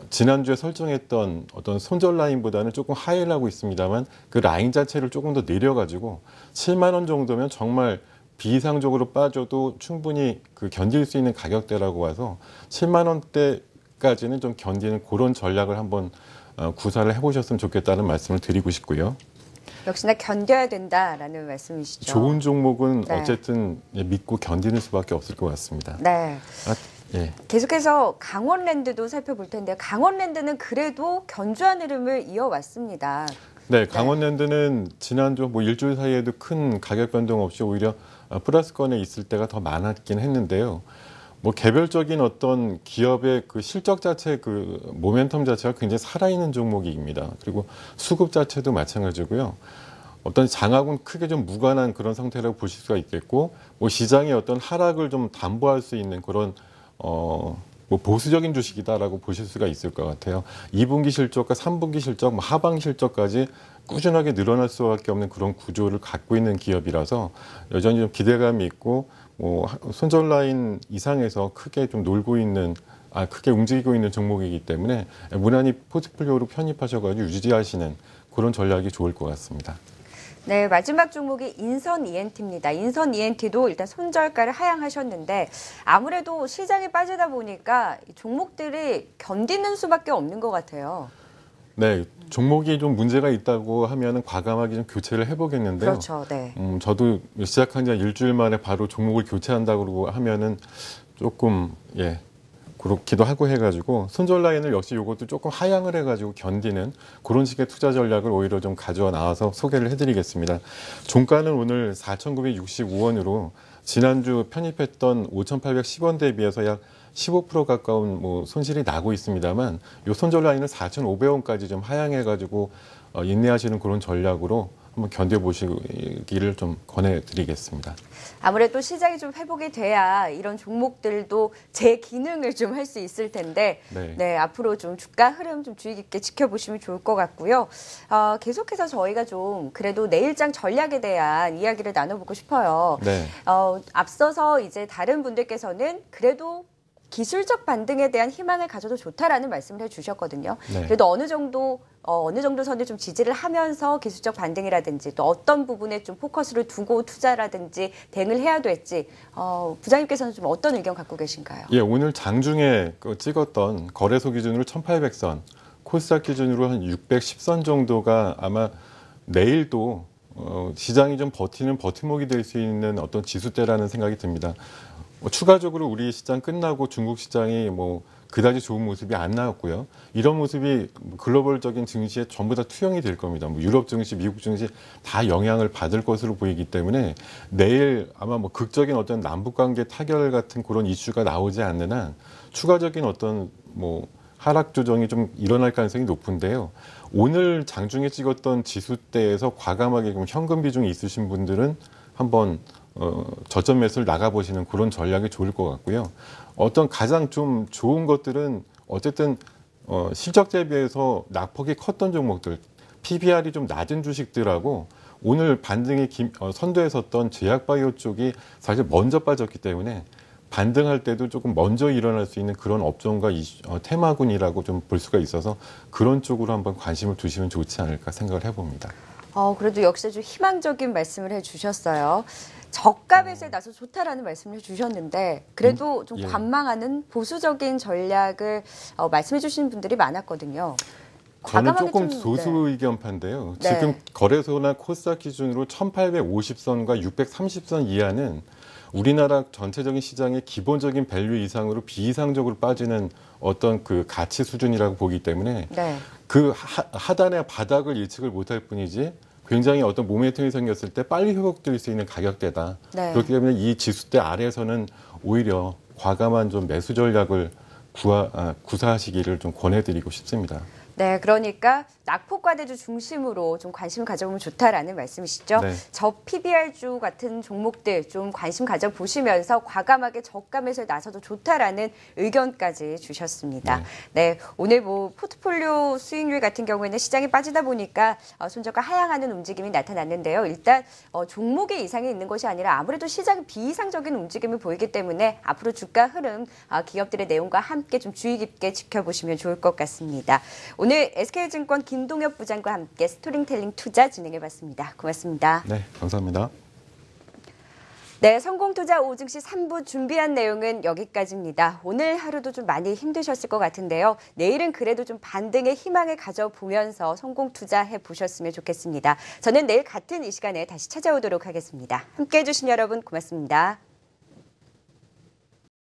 지난주에 설정했던 어떤 손절 라인보다는 조금 하회를 하고 있습니다만 그 라인 자체를 조금 더 내려가지고 7만 원 정도면 정말 비이상적으로 빠져도 충분히 그 견딜 수 있는 가격대라고 봐서 7만 원대까지는 좀 견디는 그런 전략을 한번 구사를 해보셨으면 좋겠다는 말씀을 드리고 싶고요. 역시나 견뎌야 된다라는 말씀이시죠. 좋은 종목은 네. 어쨌든 믿고 견디는 수밖에 없을 것 같습니다. 네. 예. 계속해서 강원랜드도 살펴볼 텐데요. 강원랜드는 그래도 견조한 흐름을 이어왔습니다. 네, 강원랜드는 지난주 뭐 일주일 사이에도 큰 가격 변동 없이 오히려 플러스권에 있을 때가 더 많았긴 했는데요. 뭐 개별적인 어떤 기업의 그 실적 자체 그 모멘텀 자체가 굉장히 살아있는 종목입니다. 그리고 수급 자체도 마찬가지고요. 어떤 장악은 크게 좀 무관한 그런 상태라고 보실 수가 있겠고, 뭐 시장의 어떤 하락을 좀 담보할 수 있는 그런 뭐 보수적인 주식이다라고 보실 수가 있을 것 같아요. 2분기 실적과 3분기 실적, 뭐 하반 실적까지 꾸준하게 늘어날 수밖에 없는 그런 구조를 갖고 있는 기업이라서 여전히 좀 기대감이 있고, 뭐 손절 라인 이상에서 크게 좀 놀고 있는, 크게 움직이고 있는 종목이기 때문에 무난히 포트폴리오로 편입하셔가지고 유지하시는 그런 전략이 좋을 것 같습니다. 네, 마지막 종목이 인선 ENT입니다. 인선 ENT도 일단 손절가를 하향하셨는데 아무래도 시장이 빠지다 보니까 이 종목들이 견디는 수밖에 없는 것 같아요. 네, 종목이 좀 문제가 있다고 하면은 과감하게 좀 교체를 해보겠는데요. 그렇죠, 네. 저도 시작한 지 일주일 만에 바로 종목을 교체한다고 하면은 조금 그렇기도 하고 해가지고 손절 라인을 역시 이것도 조금 하향을 해가지고 견디는 그런 식의 투자 전략을 오히려 좀 가져와 나와서 소개를 해드리겠습니다. 종가는 오늘 4,965원으로 지난주 편입했던 5,810원 대비해서 약 15% 가까운 손실이 나고 있습니다만 이 손절 라인을 4,500원까지 좀 하향해가지고 인내하시는 그런 전략으로 한번 견뎌보시기를 좀 권해드리겠습니다. 아무래도 시장이 좀 회복이 돼야 이런 종목들도 제 기능을 좀 할 수 있을 텐데, 네, 앞으로 좀 주가 흐름 좀 주의 깊게 지켜보시면 좋을 것 같고요. 계속해서 저희가 좀 그래도 내일장 전략에 대한 이야기를 나눠보고 싶어요. 네. 앞서서 이제 다른 분들께서는 그래도 기술적 반등에 대한 희망을 가져도 좋다라는 말씀을 해주셨거든요. 네. 그래도 어느 정도 선을 좀 지지를 하면서 기술적 반등이라든지 또 어떤 부분에 좀 포커스를 두고 투자라든지 대응을 해야 될지 부장님께서는 좀 어떤 의견 갖고 계신가요? 예, 오늘 장중에 찍었던 거래소 기준으로 1,800선, 코스닥 기준으로 한 610선 정도가 아마 내일도 시장이 좀 버티는 버팀목이 될 수 있는 어떤 지수대라는 생각이 듭니다. 추가적으로 우리 시장 끝나고 중국 시장이 그다지 좋은 모습이 안 나왔고요. 이런 모습이 글로벌적인 증시에 전부 다 투영이 될 겁니다. 유럽 증시, 미국 증시 다 영향을 받을 것으로 보이기 때문에 내일 아마 극적인 어떤 남북관계 타결 같은 그런 이슈가 나오지 않는 한 추가적인 어떤 하락 조정이 좀 일어날 가능성이 높은데요. 오늘 장중에 찍었던 지수대에서 과감하게 현금 비중이 있으신 분들은 한번 저점 매수를 나가보시는 그런 전략이 좋을 것 같고요. 어떤 가장 좀 좋은 것들은 어쨌든 실적 대비해서 낙폭이 컸던 종목들, PBR이 좀 낮은 주식들하고 오늘 반등이 선두에 섰던 제약바이오 쪽이 사실 먼저 빠졌기 때문에 반등할 때도 조금 먼저 일어날 수 있는 그런 업종과 테마군이라고 좀 볼 수가 있어서 그런 쪽으로 한번 관심을 두시면 좋지 않을까 생각을 해봅니다. 그래도 역시 좀 희망적인 말씀을 해주셨어요. 저가 매수에 나서 좋다라는 말씀을 해주셨는데 그래도 좀 관망하는 보수적인 전략을 말씀해 주시는 분들이 많았거든요. 저는 조금 소수 의견파인데요. 네. 지금 거래소나 코스닥 기준으로 1850선과 630선 이하는 우리나라 전체적인 시장의 기본적인 밸류 이상으로 비이상적으로 빠지는 어떤 그 가치 수준이라고 보기 때문에 그 하단의 바닥을 예측을 못할 뿐이지 굉장히 어떤 모멘텀이 생겼을 때 빨리 회복될 수 있는 가격대다. 그렇기 때문에 이 지수대 아래에서는 오히려 과감한 좀 매수 전략을 구사하시기를 좀 권해드리고 싶습니다. 네, 그러니까 낙폭과대주 중심으로 좀 관심을 가져보면 좋다라는 말씀이시죠. 네. 저 PBR주 같은 종목들 좀 관심 가져보시면서 과감하게 저가 매수에 나서도 좋다라는 의견까지 주셨습니다. 네, 오늘 포트폴리오 수익률 같은 경우에는 시장이 빠지다 보니까 손절가 하향하는 움직임이 나타났는데요. 일단 종목의 이상이 있는 것이 아니라 아무래도 시장 비이상적인 움직임을 보이기 때문에 앞으로 주가 흐름 기업들의 내용과 함께 좀 주의 깊게 지켜보시면 좋을 것 같습니다. 오늘 SK증권 김동엽 부장과 함께 스토리텔링 투자 진행해봤습니다. 고맙습니다. 네, 감사합니다. 네, 성공투자 오후 증시 3부 준비한 내용은 여기까지입니다. 오늘 하루도 좀 많이 힘드셨을 것 같은데요. 내일은 그래도 좀 반등의 희망을 가져보면서 성공투자해 보셨으면 좋겠습니다. 저는 내일 같은 이 시간에 다시 찾아오도록 하겠습니다. 함께해 주신 여러분 고맙습니다.